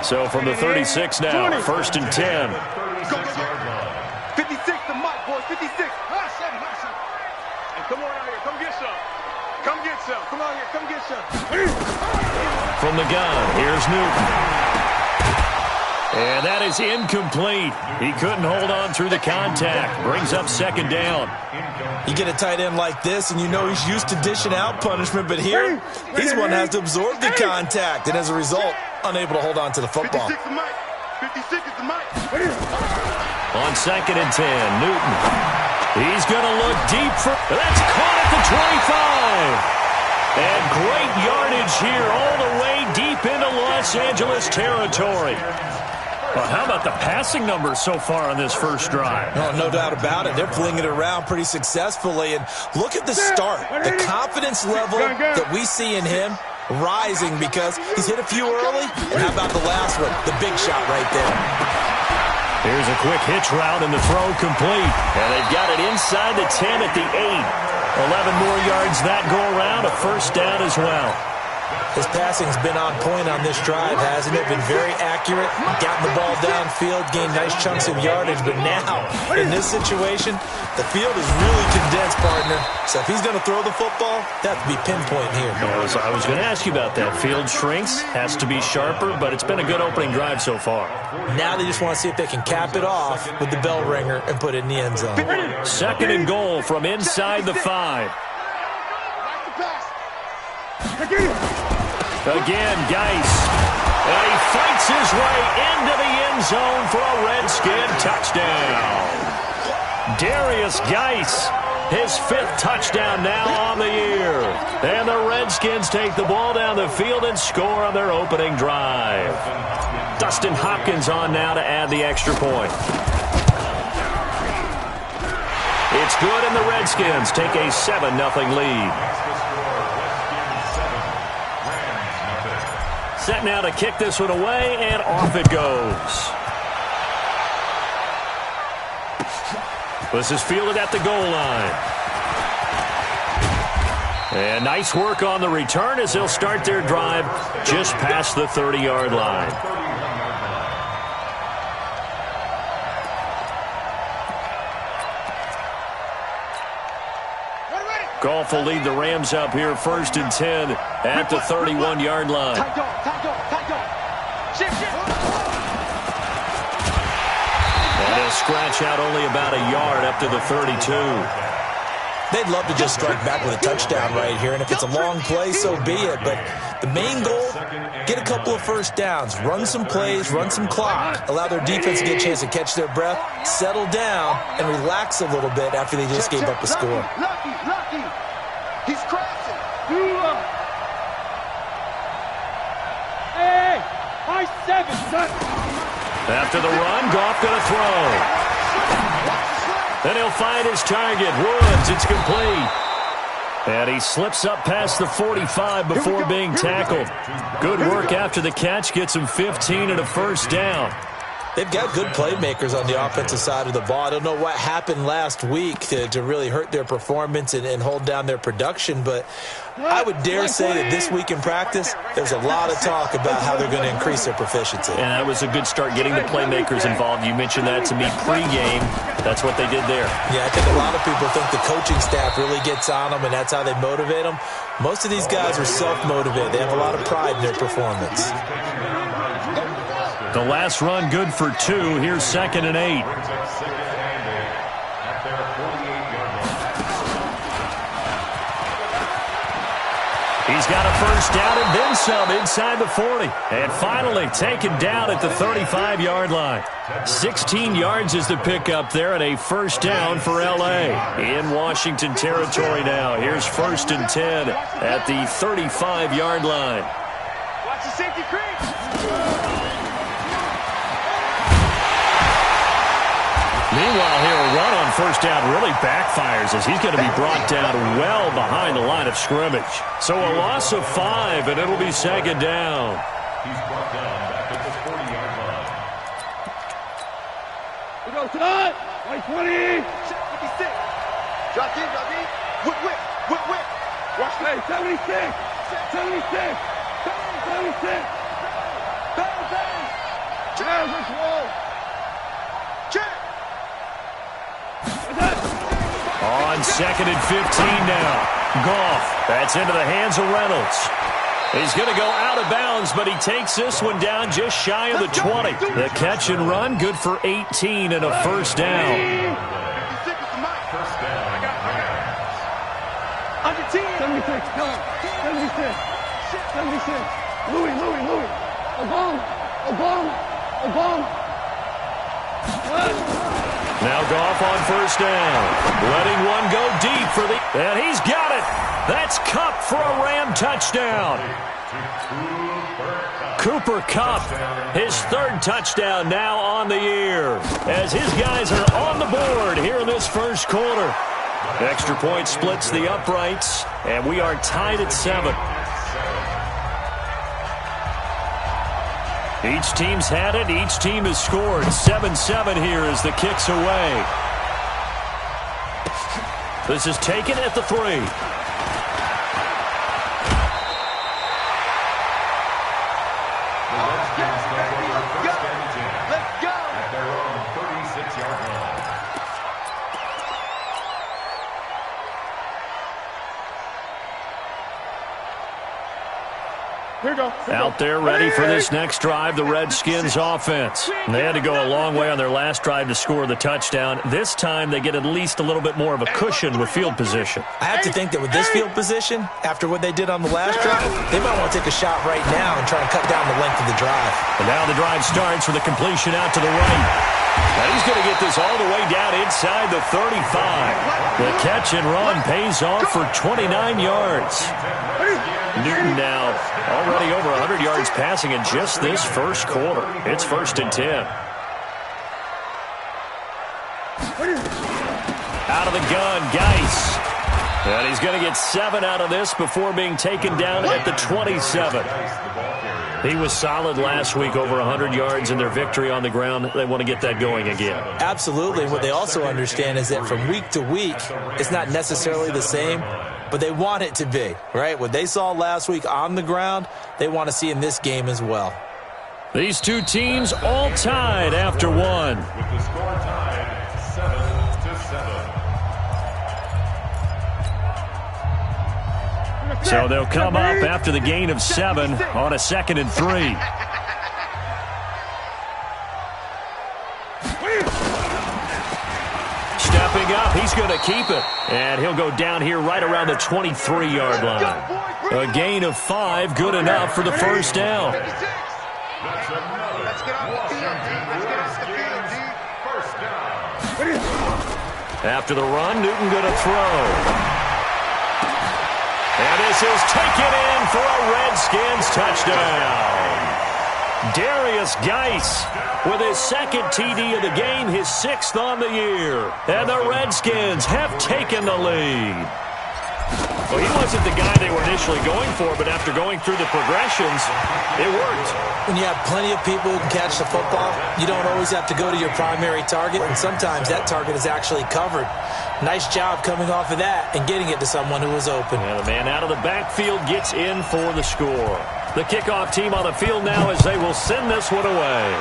[SPEAKER 1] So from the 36 now, first and 10.
[SPEAKER 5] Go. 56 to Mike, boys. 56. And come on out here. Come get some. Come on here. Come get some.
[SPEAKER 1] From the gun, here's Newton. And that is incomplete. He couldn't hold on through the contact. Brings up second down.
[SPEAKER 3] You get a tight end like this, and you know he's used to dishing out punishment, but here, he's one that has to absorb the contact, and as a result, unable to hold on to the football.
[SPEAKER 5] 56 to Mike. 56 is to Mike.
[SPEAKER 1] On second and 10, Newton. He's going to look deep for... That's caught at the 25. And great yardage here all the way deep into Los Angeles territory. Well, how about the passing numbers so far on this first drive?
[SPEAKER 3] Oh, no doubt about it. They're flinging it around pretty successfully. And look at the start. The confidence level that we see in him rising because he's hit a few early. And how about the last one? The big shot right there.
[SPEAKER 1] Here's a quick hitch route and the throw complete. And they've got it inside the 10 at the 8. 11 more yards that go around. A first down as well.
[SPEAKER 3] His passing's been on point on this drive, hasn't it? Been very accurate, gotten the ball downfield, gained nice chunks of yardage. But now, in this situation, the field is really condensed, partner. So if he's going to throw the football, that has to be pinpoint here.
[SPEAKER 1] I was going to ask you about that. Field shrinks, has to be sharper, but it's been a good opening drive so far.
[SPEAKER 3] Now they just want to see if they can cap it off with the bell ringer and put it in the end zone.
[SPEAKER 1] Second and goal from inside the 5. Again, Geis. And he fights his way into the end zone for a Redskin touchdown. Darius Geis, his 5th touchdown now on the year. And the Redskins take the ball down the field and score on their opening drive. Dustin Hopkins on now to add the extra point. It's good, and the Redskins take a 7-0 lead. Set now to kick this one away, and off it goes. This is fielded at the goal line. And nice work on the return as they'll start their drive just past the 30-yard line. Goff will lead the Rams up here first and 10 at the 31-yard line. And he'll scratch out only about a yard up to the 32.
[SPEAKER 3] They'd love to just strike back with a touchdown right here, and if it's a long play, so be it. But the main goal, get a couple of first downs, run some plays, run some clock, allow their defense to get a chance to catch their breath, settle down, and relax a little bit after they just gave up a score.
[SPEAKER 5] Lucky. He's crashing.
[SPEAKER 2] Hey, high 7, son.
[SPEAKER 1] After the run, Goff going to throw. Then he'll find his target. Woods, it's complete. And he slips up past the 45 before being tackled. Good work after the catch. Gets him 15 and a first down.
[SPEAKER 3] They've got good playmakers on the offensive side of the ball. I don't know what happened last week to really hurt their performance and hold down their production, but I would dare say that this week in practice, there's a lot of talk about how they're going to increase their proficiency.
[SPEAKER 1] And that was a good start getting the playmakers involved. You mentioned that to me pregame. That's what they did there.
[SPEAKER 3] Yeah, I think a lot of people think the coaching staff really gets on them, and that's how they motivate them. Most of these guys are self-motivated. They have a lot of pride in their performance.
[SPEAKER 1] The last run good for 2. Here's 2nd and 8. He's got a first down and then some inside the 40. And finally taken down at the 35-yard line. 16 yards is the pickup there and a first down for L.A. In Washington territory now. Here's 1st and 10 at the 35-yard line.
[SPEAKER 5] Watch the safety creep.
[SPEAKER 1] Meanwhile, here a run on first down really backfires as he's going to be brought down well behind the line of scrimmage. So a loss of 5, and it'll be 2nd down.
[SPEAKER 4] He's brought down back at the 40-yard line.
[SPEAKER 2] We go tonight. 20.
[SPEAKER 5] 56. Drop in. Whip. Watch me.
[SPEAKER 2] 76. 76. 76.
[SPEAKER 5] Check. Let's roll. Check.
[SPEAKER 1] On 2nd and 15 now. Goff. That's into the hands of Reynolds. He's going to go out of bounds, but he takes this one down just shy of the 20. The catch and run, good for 18 and a first down.
[SPEAKER 4] First down.
[SPEAKER 2] Under 10. 76. Go. 76. 76. Louis. Obama.
[SPEAKER 1] Now Goff on first down. Letting one go deep for the... And he's got it. That's Kupp for a Ram touchdown. Cooper Kupp, his 3rd touchdown now on the year. As his guys are on the board here in this first quarter. Extra point splits the uprights, and we are tied at 7. Each team's had it. Each team has scored. 7-7 here as the kick's away. This is taken at the 3.
[SPEAKER 5] Let's go.
[SPEAKER 4] At their own 36-yard line.
[SPEAKER 2] Here we go.
[SPEAKER 1] Out there ready for this next drive, the Redskins offense. They had to go a long way on their last drive to score the touchdown. This time they get at least a little bit more of a cushion with field position.
[SPEAKER 3] I have to think that with this field position, after what they did on the last drive, they might want to take a shot right now and try to cut down the length of the drive.
[SPEAKER 1] And now the drive starts with a completion out to the right. Now he's going to get this all the way down inside the 35. The catch and run pays off for 29 yards. Newton now already over 100 yards passing in just this first quarter. It's 1st and 10. Out of the gun, Geis. And he's going to get 7 out of this before being taken down at the 27. He was solid last week, over 100 yards in their victory on the ground. They want to get that going again.
[SPEAKER 3] Absolutely. What they also understand is that from week to week, it's not necessarily the same, but they want it to be, right? What they saw last week on the ground, they want to see in this game as well.
[SPEAKER 1] These two teams all tied after one.
[SPEAKER 4] With the score tied 7-7.
[SPEAKER 1] So they'll come up after the gain of 7 on a 2nd and 3. Stepping up, he's going to keep it. And he'll go down here right around the 23-yard line. A gain of 5, good enough for the first down.
[SPEAKER 4] Let's get off the field, D. Let's get off the field, D. First down.
[SPEAKER 1] After the run, Newton going to throw. And this is taken in for a Redskins touchdown. Darius Geis with his second TD of the game, his 6th on the year. And the Redskins have taken the lead. Well, he wasn't the guy they were initially going for, but after going through the progressions, it worked.
[SPEAKER 3] When you have plenty of people who can catch the football, you don't always have to go to your primary target, and sometimes that target is actually covered. Nice job coming off of that and getting it to someone who was open.
[SPEAKER 1] And the man out of the backfield gets in for the score. The kickoff team on the field now as they will send this one away.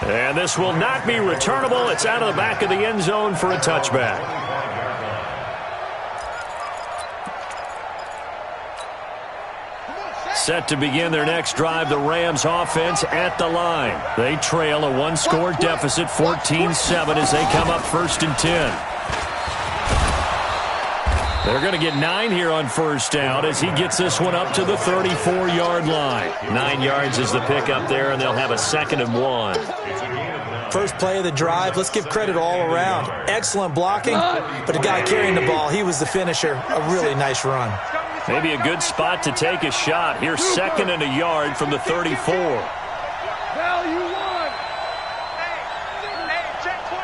[SPEAKER 1] And this will not be returnable. It's out of the back of the end zone for a touchback. Set to begin their next drive, the Rams offense at the line. They trail a one-score deficit, 14-7, as they come up 1st and 10. They're going to get 9 here on first down as he gets this one up to the 34-yard line. 9 yards is the pickup there, and they'll have a 2nd and 1.
[SPEAKER 3] First play of the drive, let's give credit all around. Excellent blocking, but the guy carrying the ball, he was the finisher. A really nice run.
[SPEAKER 1] Maybe a good spot to take a shot. Here's 2nd and a yard from the 34.
[SPEAKER 2] Value 1.
[SPEAKER 5] Hey, check 24.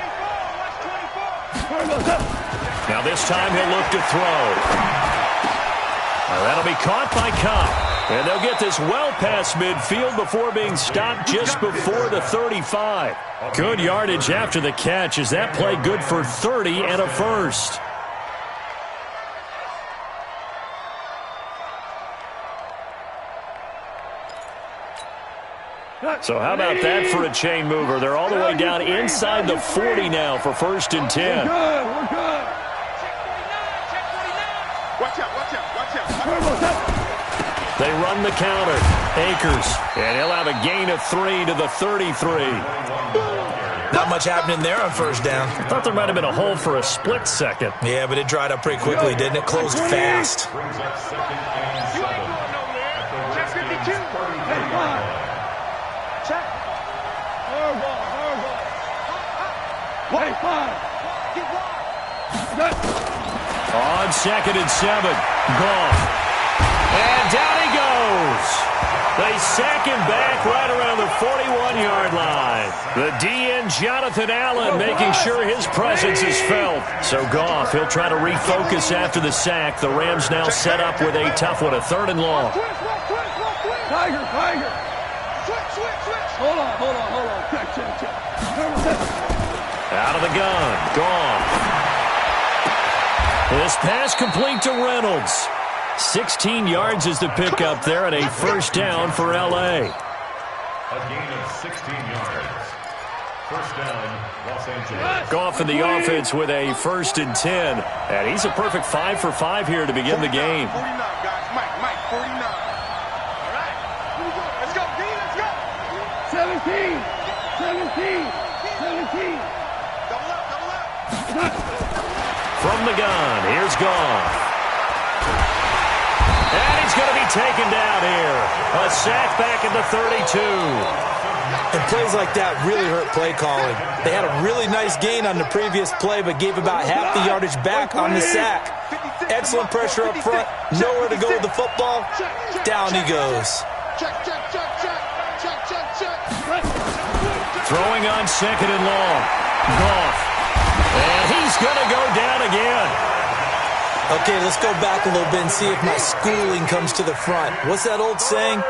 [SPEAKER 5] Watch 24.
[SPEAKER 1] Now this time he'll look to throw. That'll be caught by Cobb. And they'll get this well past midfield before being stopped just before the 35. Good yardage after the catch as that play good for 30 and a first. So how about that for a chain mover? They're all the way down inside the 40 now for 1st and 10.
[SPEAKER 2] We're good.
[SPEAKER 5] Watch out.
[SPEAKER 1] They run the counter. Akers. And he'll have a gain of 3 to the 33.
[SPEAKER 3] Not much happening there on first down.
[SPEAKER 1] I thought there might have been a hole for a split second.
[SPEAKER 3] Yeah, but it dried up pretty quickly, didn't it? Closed fast.
[SPEAKER 4] Brings up 2nd and 7.
[SPEAKER 5] Check 52. Check.
[SPEAKER 2] Hey, 5.
[SPEAKER 1] On 2nd and 7. Goff. And down he goes. They sack him back right around the 41-yard line. The DN, Jonathan Allen, making sure his presence is felt. So Goff, he'll try to refocus after the sack. The Rams now set up with a tough one, a 3rd and long.
[SPEAKER 2] Tiger.
[SPEAKER 5] Switch.
[SPEAKER 2] Hold on. Check.
[SPEAKER 1] Out of the gun. Goff. This pass complete to Reynolds. 16 yards is the pickup there and a first down for L.A.
[SPEAKER 4] A gain of 16 yards. First down, Los Angeles.
[SPEAKER 1] Goff in the offense with a 1st and 10. And he's a perfect 5 for 5 here to begin the game.
[SPEAKER 5] 49, guys. Mike, 49. All right. Let's go, D. Let's go.
[SPEAKER 2] 17.
[SPEAKER 5] Double up.
[SPEAKER 1] From the gun, here's Goff. And he's going to be taken down here. A sack back at the 32.
[SPEAKER 3] And plays like that really hurt play calling. They had a really nice gain on the previous play, but gave about half the yardage back on the sack. Excellent pressure up front. Nowhere to go with the football. Down he goes.
[SPEAKER 5] Check.
[SPEAKER 1] Throwing on 2nd and long. Goff. And he's going to go down again.
[SPEAKER 3] Okay, let's go back a little bit and see if my schooling comes to the front. What's that old saying?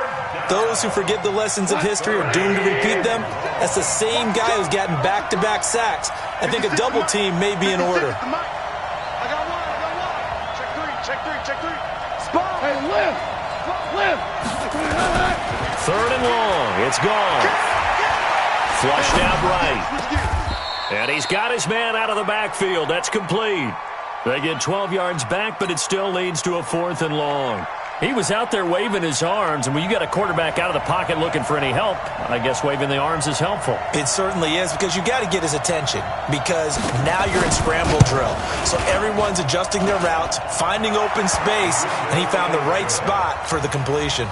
[SPEAKER 3] Those who forget the lessons of history are doomed to repeat them. That's the same guy who's gotten back-to-back sacks. I think a double team may be in order.
[SPEAKER 5] I got one. Check three. Spot.
[SPEAKER 2] Hey, lift.
[SPEAKER 1] 3rd and long. It's gone. Flushed out right. And he's got his man out of the backfield. That's complete. They get 12 yards back, but it still leads to a 4th and long. He was out there waving his arms, and when you got a quarterback out of the pocket looking for any help, I guess waving the arms is helpful.
[SPEAKER 3] It certainly is, because you got to get his attention, because now you're in scramble drill. So everyone's adjusting their routes, finding open space, and he found the right spot for the completion.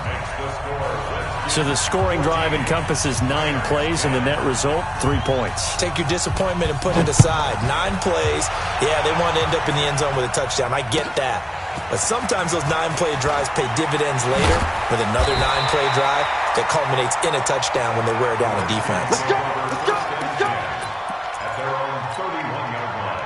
[SPEAKER 1] So the scoring drive encompasses 9 plays, and the net result, 3 points.
[SPEAKER 3] Take your disappointment and put it aside. 9 plays, yeah, they want to end up in the end zone with a touchdown. I get that. But sometimes those 9-play drives pay dividends later with another 9-play drive that culminates in a touchdown when they wear down a defense.
[SPEAKER 2] Let's go! Let's go! Let's go!
[SPEAKER 4] At their own 31-yard line.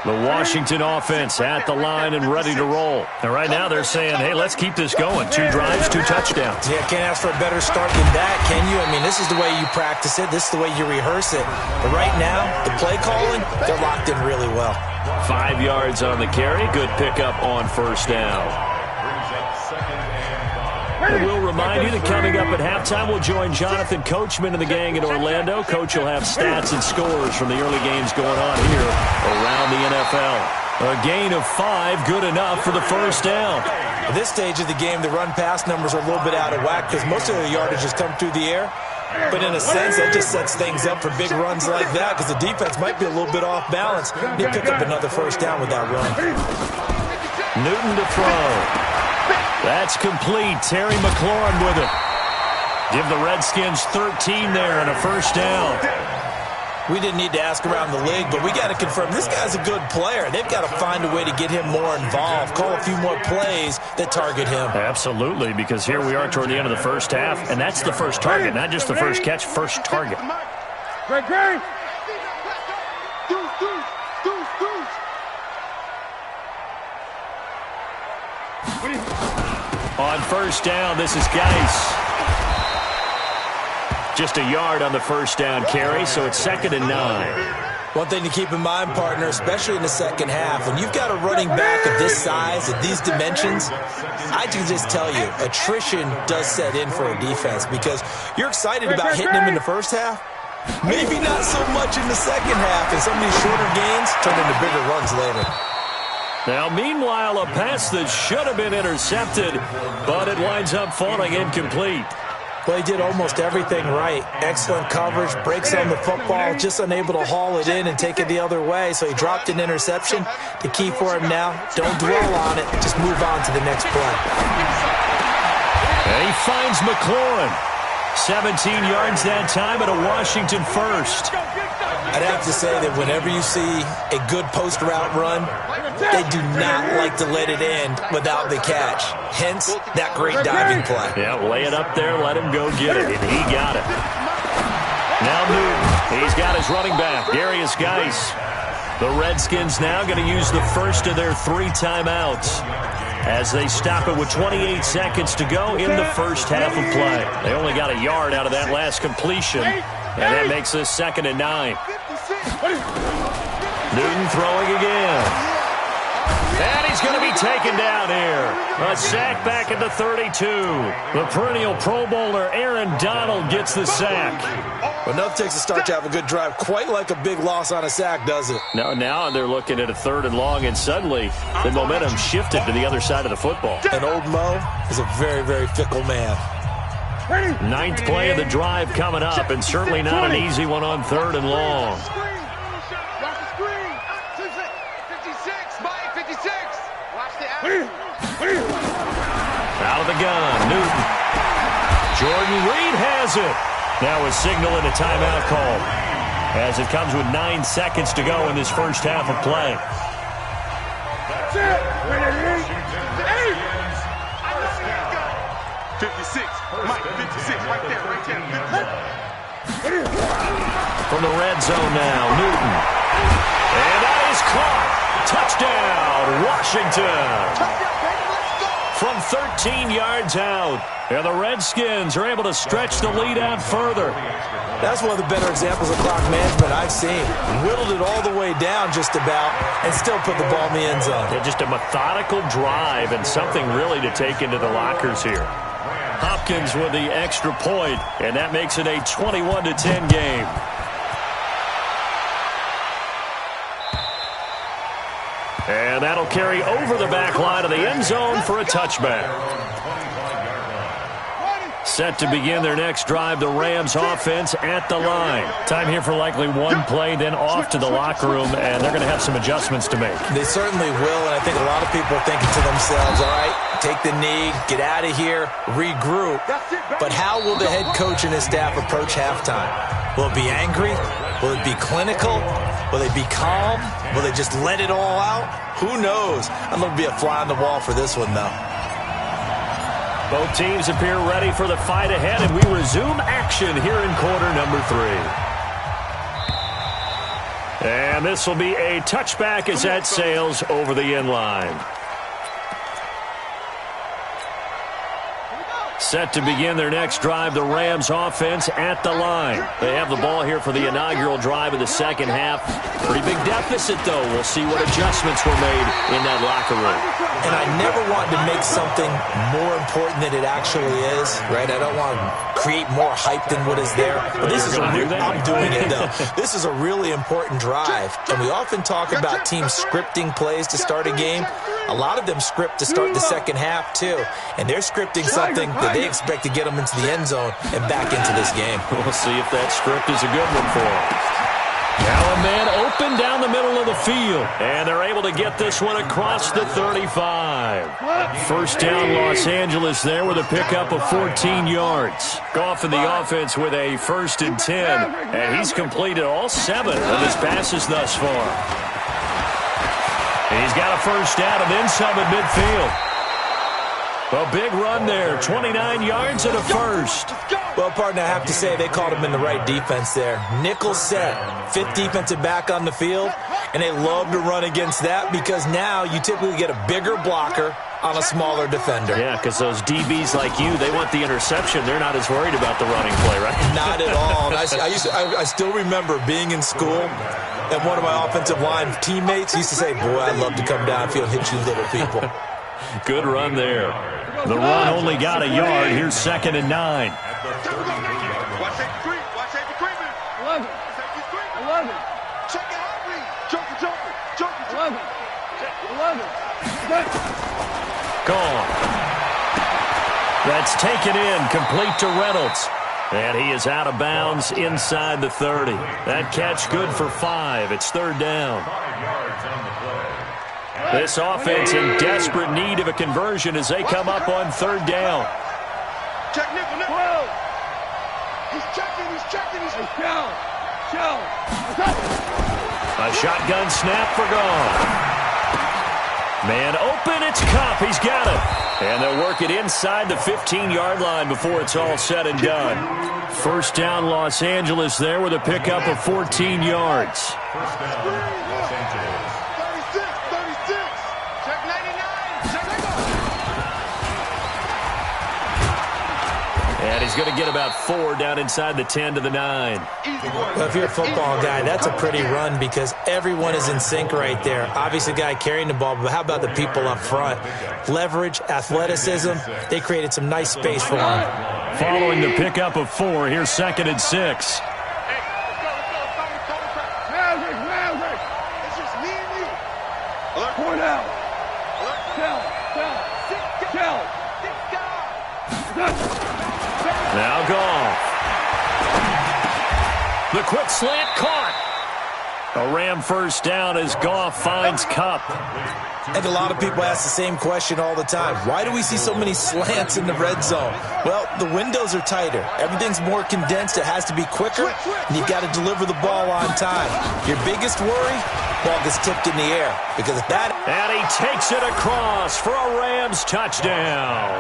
[SPEAKER 1] The Washington offense at the line and ready to roll. And right now they're saying, hey, let's keep this going. 2 drives, 2 touchdowns.
[SPEAKER 3] Yeah, can't ask for a better start than that, can you? I mean, this is the way you practice it. This is the way you rehearse it. But right now, the play calling, they're locked in really well.
[SPEAKER 1] 5 yards on the carry. Good pickup on first down. And we'll remind you that coming up at halftime, we'll join Jonathan Coachman and the gang in Orlando. Coach will have stats and scores from the early games going on here around the NFL. A gain of 5, good enough for the first down.
[SPEAKER 3] At this stage of the game, the run-pass numbers are a little bit out of whack because most of the yardage has come through the air. But in a sense, that just sets things up for big runs like that because the defense might be a little bit off balance. They pick up another first down with that run.
[SPEAKER 1] Newton to throw. That's complete. Terry McLaurin with it. Give the Redskins 13 there and a first down.
[SPEAKER 3] We didn't need to ask around the league, but we got to confirm this guy's a good player. They've got to find a way to get him more involved, call a few more plays that target him.
[SPEAKER 1] Absolutely, because here we are toward the end of the first half, and that's the first target, not just the first catch, first target.
[SPEAKER 2] Great.
[SPEAKER 1] On first down, this is Geis. Just a yard on the first down carry, so it's 2nd and 9.
[SPEAKER 3] One thing to keep in mind, partner, especially in the second half, when you've got a running back of this size, at these dimensions, I can just tell you, attrition does set in for a defense because you're excited about hitting him in the first half. Maybe not so much in the second half, and some of these shorter gains turn into bigger runs later.
[SPEAKER 1] Now, meanwhile, a pass that should have been intercepted, but it winds up falling incomplete.
[SPEAKER 3] Well, he did almost everything right. Excellent coverage, breaks on the football, just unable to haul it in and take it the other way. So he dropped an interception. The key for him now, don't dwell on it. Just move on to the next play.
[SPEAKER 1] And he finds McLaurin. 17 yards that time at a Washington first.
[SPEAKER 3] I'd have to say that whenever you see a good post route run, they do not like to let it end without the catch. Hence, that great diving play.
[SPEAKER 1] Yeah, lay it up there, let him go get it, and he got it. Now Newton, he's got his running back, Darius Geis. The Redskins now going to use the first of their 3 timeouts as they stop it with 28 seconds to go in the first half of play. They only got a yard out of that last completion, and that makes this 2nd and 9. Newton throwing again. And he's going to be taken down here. A sack back at the 32. The perennial Pro Bowler Aaron Donald gets the sack.
[SPEAKER 3] Well, enough takes a start to have a good drive. Quite like a big loss on a sack, does it?
[SPEAKER 1] Now they're looking at a 3rd and long, and suddenly the momentum shifted to the other side of the football.
[SPEAKER 3] And old Mo is a very, very fickle man.
[SPEAKER 1] 9th play of the drive coming up, and certainly not an easy one on 3rd and long. Out of the gun, Newton. Jordan Reed has it. Now a signal and a timeout call as it comes with 9 seconds to go in this first half of play.
[SPEAKER 2] That's it.
[SPEAKER 5] 56. Mike, 56. Right there. 56.
[SPEAKER 1] From the red zone now, Newton. And that is caught. Touchdown, Washington. From 13 yards out. And the Redskins are able to stretch the lead out further.
[SPEAKER 3] That's one of the better examples of clock management I've seen. Whittled it all the way down just about and still put the ball in the end zone.
[SPEAKER 1] Yeah, just a methodical drive and something really to take into the lockers here. Hopkins with the extra point, and that makes it a 21-10 game. And that'll carry over the back line of the end zone for a touchback. Set to begin their next drive, the Rams offense at the line. Time here for likely one play, then off to the locker room, and they're going to have some adjustments to make.
[SPEAKER 3] They certainly will, and I think a lot of people are thinking to themselves, all right, take the knee, get out of here, regroup. But how will the head coach and his staff approach halftime? Will it be angry? Will it be clinical? Will they be calm? Will they just let it all out? Who knows? I'm going to be a fly on the wall for this one, though.
[SPEAKER 1] Both teams appear ready for the fight ahead, and we resume action here in quarter number 3. And this will be a touchback as that sails over the end line. Set to begin their next drive, the Rams offense at the line. They have the ball here for the inaugural drive of the second half. Pretty big deficit, though. We'll see what adjustments were made in that locker room.
[SPEAKER 3] And I never want to make something more important than it actually is, right? I don't want to create more hype than what is there. But this is I'm doing it, though. This is a really important drive. And we often talk about teams scripting plays to start a game. A lot of them script to start the second half, too. And they're scripting something that they expect to get them into the end zone and back into this game.
[SPEAKER 1] We'll see if that script is a good one for them. Now a man open down the middle of the field. And they're able to get this one across the 35. First down, Los Angeles there with a pickup of 14 yards. Goff in the offense with a 1st and 10. And he's completed all 7 of his passes thus far. He's got a first down and then some at midfield. A big run there, 29 yards and a first.
[SPEAKER 3] Well, partner, I have to say they called him in the right defense there. Nickel set, 5th defensive back on the field, and they love to run against that because now you typically get a bigger blocker on a smaller defender.
[SPEAKER 1] Yeah, because those DBs like you, they want the interception. They're not as worried about the running play, right?
[SPEAKER 3] Not at all. And I still remember being in school, and one of my offensive line teammates used to say, boy, I'd love to come downfield and hit you little people.
[SPEAKER 1] Good run there. The run only got a yard. Here's 2nd and 9.
[SPEAKER 2] Watch 11. 11. Check it out, read. Joker. 11. 11.
[SPEAKER 1] Gone. That's taken in, complete to Reynolds. And he is out of bounds inside the 30. That catch good for 5. It's 3rd down.
[SPEAKER 4] 5 yards on the play.
[SPEAKER 1] This offense in desperate need of a conversion as they come up on 3rd down.
[SPEAKER 2] Check nickel. He's checking. Shell.
[SPEAKER 1] A shotgun snap for Goff. Man open, it's Kupp. He's got it. And they'll work it inside the 15-yard line before it's all said and done. First down, Los Angeles there with a pickup of 14 yards.
[SPEAKER 4] First down, Los Angeles.
[SPEAKER 2] 36. Check 99. Check 99.
[SPEAKER 1] And he's going to get about 4 down inside the 10 to the 9.
[SPEAKER 3] Well, if you're a football guy, that's a pretty run because everyone is in sync right there. Obviously, the guy carrying the ball, but how about the people up front? Leverage, athleticism, they created some nice space for him.
[SPEAKER 1] Following the pickup of 4, here's 2nd and 6.
[SPEAKER 2] It's just me and you. Alert. 4 down. Alert. Tell.
[SPEAKER 1] Now Goff. The quick slant caught. A Ram first down as Goff finds Kupp.
[SPEAKER 3] And a lot of people ask the same question all the time. Why do we see so many slants in the red zone? Well, the windows are tighter. Everything's more condensed. It has to be quicker, and you've got to deliver the ball on time. Your biggest worry? Ball gets tipped in the air. Because if that...
[SPEAKER 1] And he takes it across for a Rams touchdown.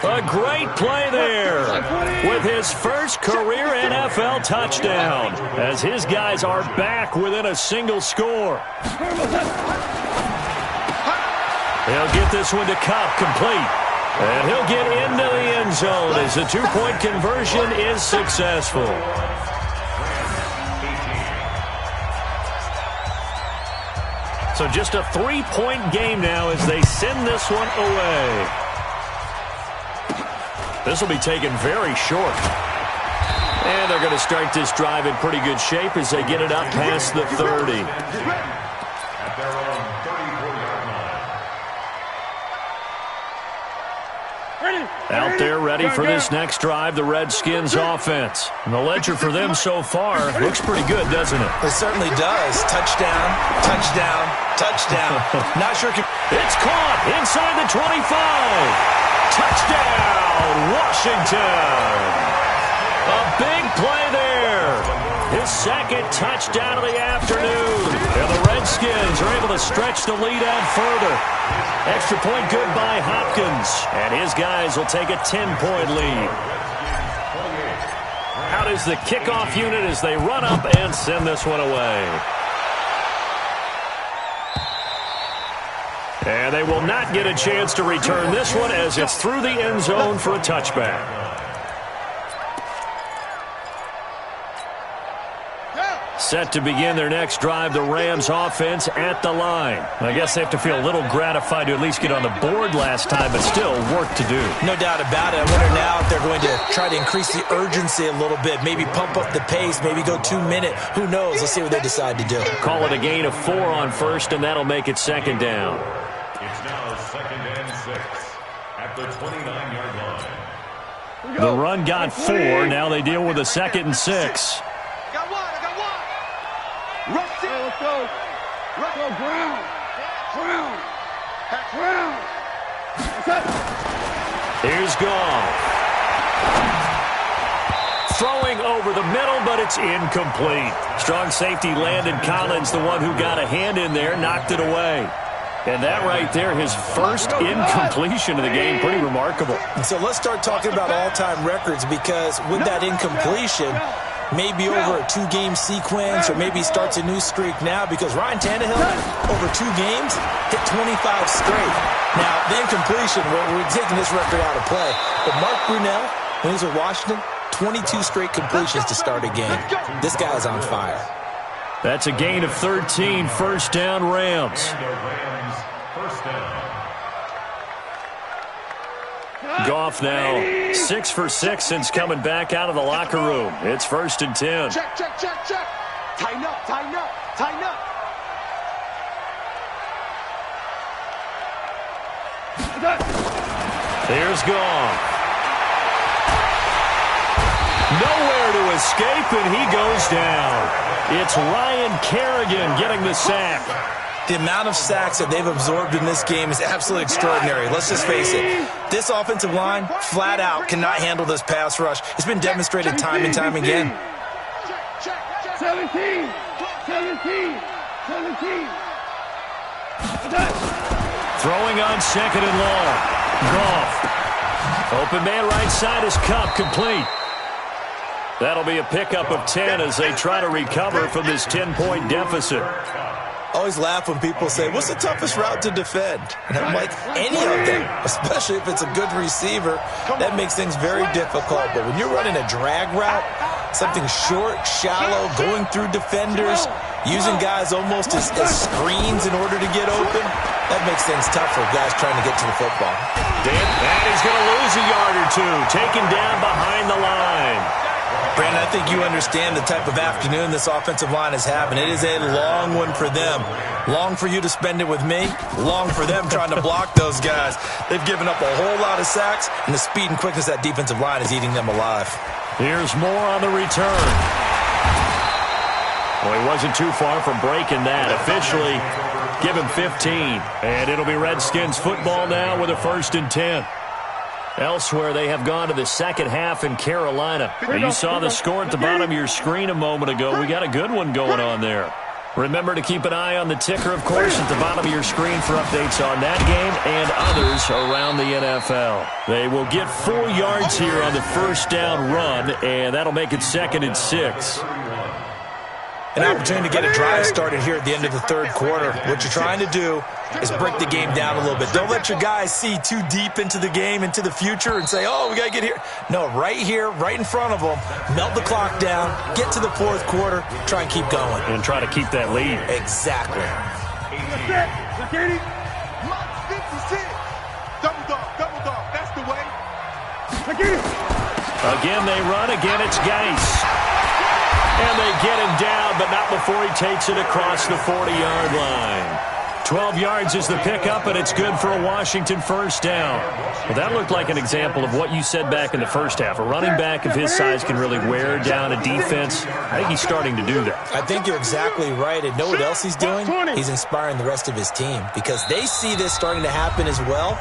[SPEAKER 1] A great play there with his first career NFL touchdown as his guys are back within a single score. He'll get this one to Kupp, complete. And he'll get into the end zone as the 2-point conversion is successful. So just a 3-point game now as they send this one away. This will be taken very short. And they're going to start this drive in pretty good shape as they get it up past the 30.
[SPEAKER 4] At their own 30
[SPEAKER 1] Out there ready for this next drive, the Redskins offense. And the ledger for them so far looks pretty good, doesn't it?
[SPEAKER 3] It certainly does. Touchdown, touchdown, touchdown. Not sure.
[SPEAKER 1] It's caught inside the 25. Touchdown, Washington. A big play there. His second touchdown of the afternoon. And the Redskins are able to stretch the lead out further. Extra point good by Hopkins. And his guys will take a 10-point lead. Out is the kickoff unit as they run up and send this one away. And they will not get a chance to return this one as it's through the end zone for a touchback. Set to begin their next drive, the Rams offense at the line. I guess they have to feel a little gratified to at least get on the board last time, but still work to do.
[SPEAKER 3] No doubt about it. I wonder now if they're going to try to increase the urgency a little bit, maybe pump up the pace, maybe go 2-minute. Who knows? Let's see what they decide to do.
[SPEAKER 1] Call it a gain of 4 on first, and that'll make it second down.
[SPEAKER 4] It's now 2nd and 6 at the 29-yard line.
[SPEAKER 1] The run got 4. Now they deal with a 2nd and 6.
[SPEAKER 2] Rush it. Let's go. Let's go, Brown. Brown. Brown.
[SPEAKER 1] Here's Goff. Throwing over the middle, but it's incomplete. Strong safety Landon Collins, the one who got a hand in there, knocked it away. And that right there, his first incompletion of the game, pretty remarkable.
[SPEAKER 3] So let's start talking about all-time records, because with that incompletion, maybe over a 2-game sequence, or maybe starts a new streak now, because Ryan Tannehill, over 2 games, hit 25 straight. Now, the incompletion, we're taking this record out of play. But Mark Brunell, when he was with Washington, 22 straight completions to start a game. This guy's on fire.
[SPEAKER 1] That's a gain of 13, first down Rams.
[SPEAKER 4] First down.
[SPEAKER 1] Goff now 6 for 6 since coming back out of the locker room. It's 1st and 10.
[SPEAKER 5] Check, check, check, check. Tighten up, tighten up, tighten up.
[SPEAKER 1] Here's Goff. Nowhere to escape, and he goes down. It's Ryan Kerrigan getting the sack.
[SPEAKER 3] The amount of sacks that they've absorbed in this game is absolutely extraordinary. Let's just face it. This offensive line, flat out, cannot handle this pass rush. It's been demonstrated time and time again.
[SPEAKER 2] 17.
[SPEAKER 1] Throwing on 2nd and long. Goff. Open man right side is Kupp, complete. That'll be a pickup of 10 as they try to recover from this 10-point deficit.
[SPEAKER 3] I always laugh when people say, what's the toughest route to defend? And I'm like, any of them, especially if it's a good receiver. That makes things very difficult. But when you're running a drag route, something short, shallow, going through defenders, using guys almost as screens in order to get open, that makes things tough for guys trying to get to the football.
[SPEAKER 1] And he's going to lose a yard or two, taken down behind the line.
[SPEAKER 3] Brandon, I think you understand the type of afternoon this offensive line is having. It is a long one for them. Long for you to spend it with me. Long for them trying to block those guys. They've given up a whole lot of sacks, and the speed and quickness of that defensive line is eating them alive.
[SPEAKER 1] Here's more on the return. Well, he wasn't too far from breaking that. Officially, give him 15. And it'll be Redskins football now with a 1st and 10. Elsewhere, they have gone to the second half in Carolina. You saw the score at the bottom of your screen a moment ago. We got a good one going on there. Remember to keep an eye on the ticker, of course, at the bottom of your screen for updates on that game and others around the NFL. They will get 4 yards here on the first down run, and that'll make it 2nd and 6.
[SPEAKER 3] An opportunity to get a drive started here at the end of the third quarter. What you're trying to do is break the game down a little bit. Don't let your guys see too deep into the game, into the future, and say, oh, we got to get here. No, right here, right in front of them, melt the clock down, get to the fourth quarter, try and keep going.
[SPEAKER 1] And try to keep that lead.
[SPEAKER 3] Exactly.
[SPEAKER 5] Double dog, that's the way.
[SPEAKER 1] Again, they run. Again, it's Geis. And they get him down, but not before he takes it across the 40-yard line. 12 yards is the pickup, and it's good for a Washington first down. Well, that looked like an example of what you said back in the first half. A running back of his size can really wear down a defense. I think he's starting to do that.
[SPEAKER 3] I think you're exactly right. And know what else he's doing? He's inspiring the rest of his team because they see this starting to happen as well.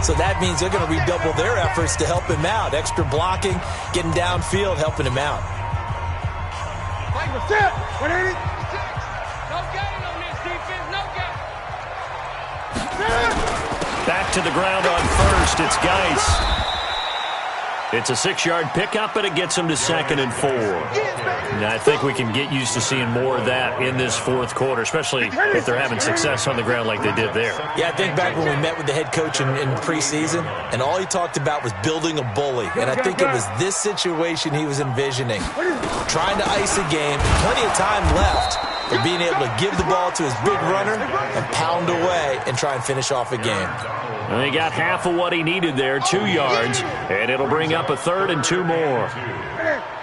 [SPEAKER 3] So that means they're going to redouble their efforts to help him out. Extra blocking, getting downfield, helping him out.
[SPEAKER 2] Mike, what's up? 180.
[SPEAKER 5] No gain on this defense, no gain.
[SPEAKER 1] Back to the ground on first. It's Geis. It's a 6-yard pickup, and it gets him to 2nd and 4. Now, I think we can get used to seeing more of that in this fourth quarter, especially if they're having success on the ground like they did there.
[SPEAKER 3] Yeah, I think back when we met with the head coach in preseason, and all he talked about was building a bully. And I think it was this situation he was envisioning. Trying to ice a game, plenty of time left, but being able to give the ball to his big runner and pound away and try and finish off a game.
[SPEAKER 1] And he got half of what he needed there, 2 yards, and it'll bring up a 3rd and 2 more.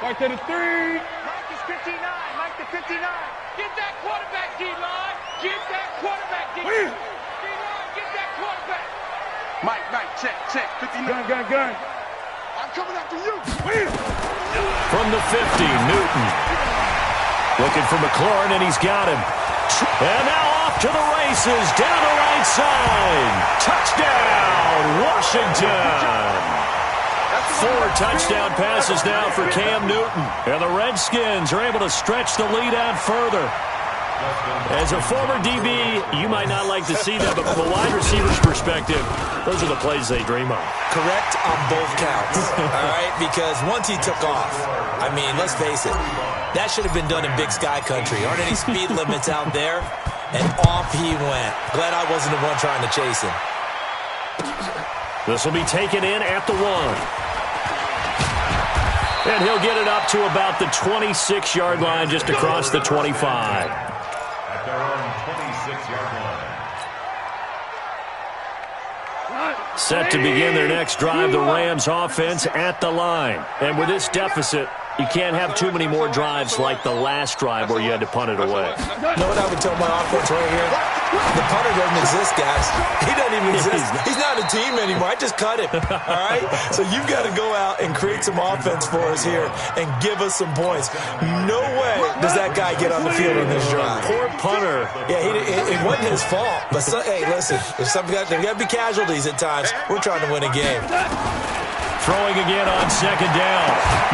[SPEAKER 2] Right to the 3.
[SPEAKER 5] Mike is 59, Mike to 59. Get that quarterback, D-line. Get that quarterback, D-line. D-line, get that quarterback. Mike, check, 59.
[SPEAKER 2] Gun.
[SPEAKER 5] I'm coming after you.
[SPEAKER 1] From the 50, Newton. Looking for McLaurin, and he's got him. And now off to the races, down the right side. Touchdown, Washington. 4 touchdown passes now for Cam Newton. And the Redskins are able to stretch the lead out further. As a former DB, you might not like to see that, but from a wide receiver's perspective, those are the plays they dream of.
[SPEAKER 3] Correct on both counts, all right? Because once he took off, I mean, let's face it, that should have been done in Big Sky Country. Aren't any speed limits out there? And off he went. Glad I wasn't the one trying to chase him.
[SPEAKER 1] This will be taken in at the 1. And he'll get it up to about the 26-yard line, just across the 25.
[SPEAKER 4] At their own 26-yard line.
[SPEAKER 1] Set to begin their next drive, the Rams offense at the line. And with this deficit, you can't have too many more drives like the last drive where you had to punt it away.
[SPEAKER 3] You know what I would tell my offense right here? The punter doesn't exist, guys. He doesn't even exist. He's not a team anymore. I just cut him, all right? So you've got to go out and create some offense for us here and give us some points. No way does that guy get on the field in this drive.
[SPEAKER 1] Poor punter.
[SPEAKER 3] Yeah, it wasn't his fault. But, hey, listen, there's got to be casualties at times. We're trying to win a game.
[SPEAKER 1] Throwing again on 2nd down.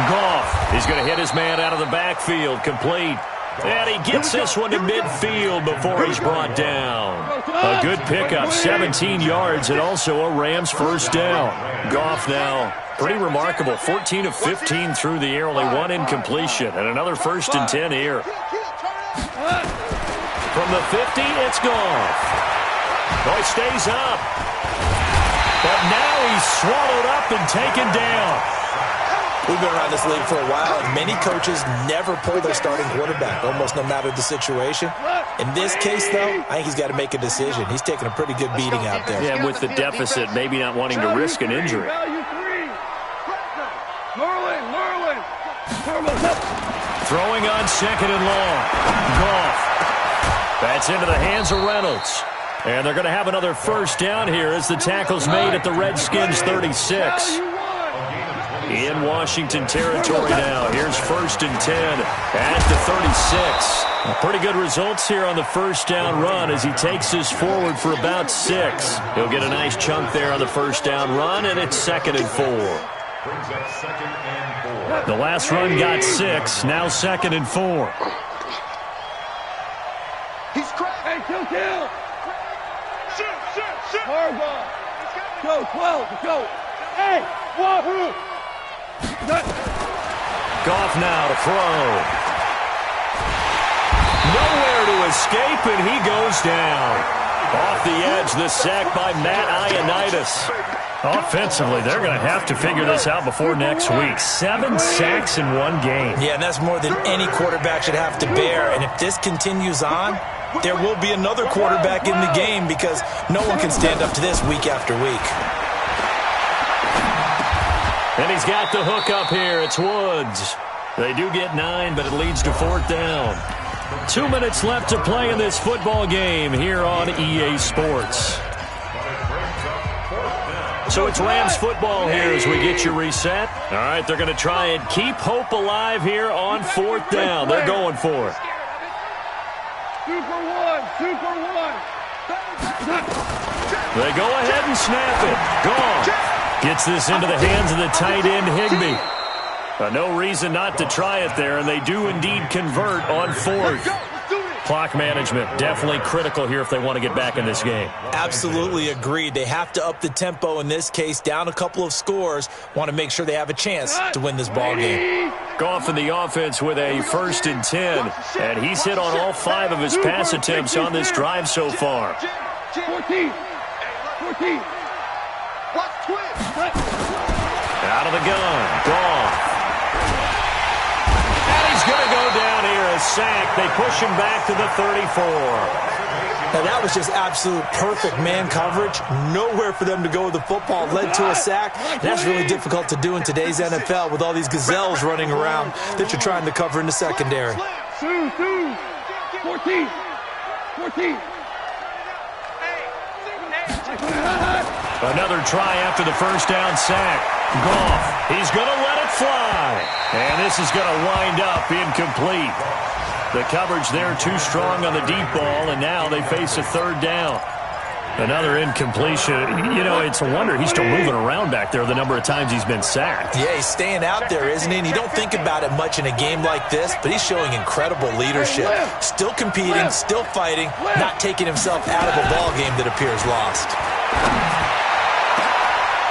[SPEAKER 1] Goff is going to hit his man out of the backfield, complete. And he gets this one to midfield before he's brought down. A good pickup, 17 yards, and also a Rams first down. Goff now, pretty remarkable, 14 of 15 through the air, only 1 incompletion, and another 1st and 10 here. From the 50, it's Goff. Oh, he stays up. But now he's swallowed up and taken down.
[SPEAKER 3] We've been around this league for a while, and many coaches never pull their starting quarterback, almost no matter the situation. In this case, though, I think he's got to make a decision. He's taking a pretty good beating out there.
[SPEAKER 1] Yeah, with the deficit, maybe not wanting to risk an injury. Throwing on 2nd and long. Goff. That's into the hands of Reynolds. And they're going to have another first down here as the tackle's made at the Redskins 36. In Washington territory now. Here's 1st and 10 at the 36. Pretty good results here on the first down run as he takes this forward for about 6. He'll get a nice chunk there on the first down run, and it's 2nd and 4.
[SPEAKER 4] Brings up 2nd and 4.
[SPEAKER 1] The last run got 6, now 2nd and 4.
[SPEAKER 5] He's cracked.
[SPEAKER 2] Hey, kill.
[SPEAKER 5] Shoot.
[SPEAKER 2] Hard ball. Go, 12, go. Hey, Wahoo.
[SPEAKER 1] Goff now to throw. Nowhere to escape, and he goes down. Off the edge, the sack by Matt Ioannidis. Offensively, they're going to have to figure this out before next week. 7 sacks in one game.
[SPEAKER 3] Yeah, and that's more than any quarterback should have to bear. And if this continues on, there will be another quarterback in the game because no one can stand up to this week after week.
[SPEAKER 1] And he's got the hook up here. It's Woods. They do get 9, but it leads to 4th down. 2 minutes left to play in this football game here on EA Sports. So it's Rams football here as we get you reset. All right, they're going to try and keep hope alive here on 4th down. They're going for it.
[SPEAKER 2] 2 for 1, 2 for 1.
[SPEAKER 1] They go ahead and snap it. Gone. Gets this into the hands of the tight end, Higbee. No reason not to try it there, and they do indeed convert on 4th. Clock management definitely critical here if they want to get back in this game.
[SPEAKER 3] Absolutely agreed. They have to up the tempo in this case, down a couple of scores. Want to make sure they have a chance to win this ball game.
[SPEAKER 1] Goff in the offense with a 1st and 10, and he's hit on all 5 of his pass attempts on this drive so far.
[SPEAKER 2] 14. 14.
[SPEAKER 1] Out of the gun. Goff. He's going to go down here, a sack. They push him back to the 34.
[SPEAKER 3] Now, that was just absolute perfect man coverage. Nowhere for them to go with the football. Led to a sack. That's really difficult to do in today's NFL with all these gazelles running around that you're trying to cover in the secondary.
[SPEAKER 2] 2, 14. 14.
[SPEAKER 1] Another try after the 1st down sack. Goff, he's going to let it fly. And this is going to wind up incomplete. The coverage there too strong on the deep ball, and now they face a 3rd down. Another incompletion. You know, it's a wonder he's still moving around back there the number of times he's been sacked.
[SPEAKER 3] Yeah, he's staying out there, isn't he? And you don't think about it much in a game like this, but he's showing incredible leadership. Still competing, still fighting, not taking himself out of a ball game that appears lost.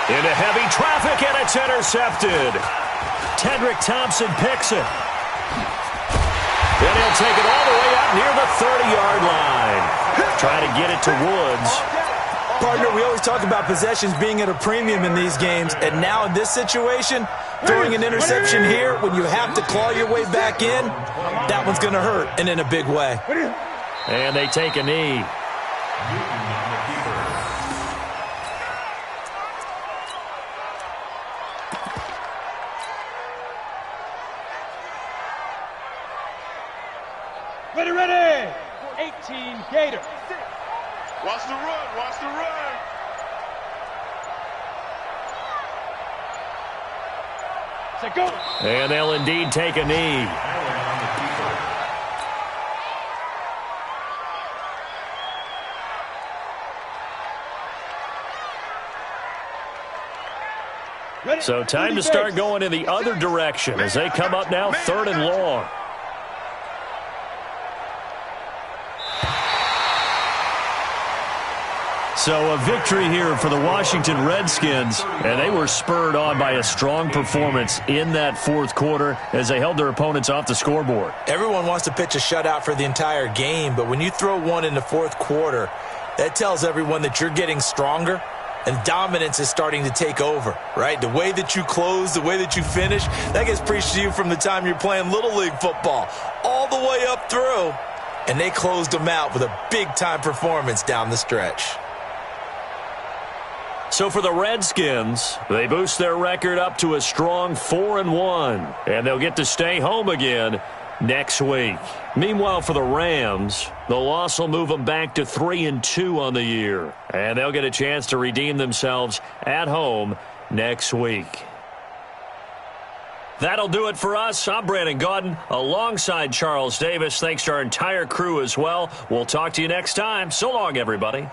[SPEAKER 1] Into heavy traffic, and it's intercepted. Tedrick Thompson picks it. And he'll take it all the way up near the 30-yard line. Trying to get it to Woods.
[SPEAKER 3] Partner, we always talk about possessions being at a premium in these games, and now in this situation, throwing an interception here when you have to claw your way back in, that one's going to hurt, and in a big way.
[SPEAKER 1] And they take a knee.
[SPEAKER 2] Ready. 18 Gator.
[SPEAKER 5] Watch the run. Watch the run.
[SPEAKER 2] Say go.
[SPEAKER 1] And they'll indeed take a knee. So time to start going in the other direction as they come up now 3rd and long. So a victory here for the Washington Redskins, and they were spurred on by a strong performance in that 4th quarter as they held their opponents off the scoreboard.
[SPEAKER 3] Everyone wants to pitch a shutout for the entire game, but when you throw one in the 4th quarter, that tells everyone that you're getting stronger and dominance is starting to take over, right? The way that you close, the way that you finish, that gets preached to you from the time you're playing Little League football all the way up through, and they closed them out with a big-time performance down the stretch.
[SPEAKER 1] So for the Redskins, they boost their record up to a strong 4-1, and they'll get to stay home again next week. Meanwhile, for the Rams, the loss will move them back to 3-2 on the year, and they'll get a chance to redeem themselves at home next week. That'll do it for us. I'm Brandon Gaudin alongside Charles Davis. Thanks to our entire crew as well. We'll talk to you next time. So long, everybody.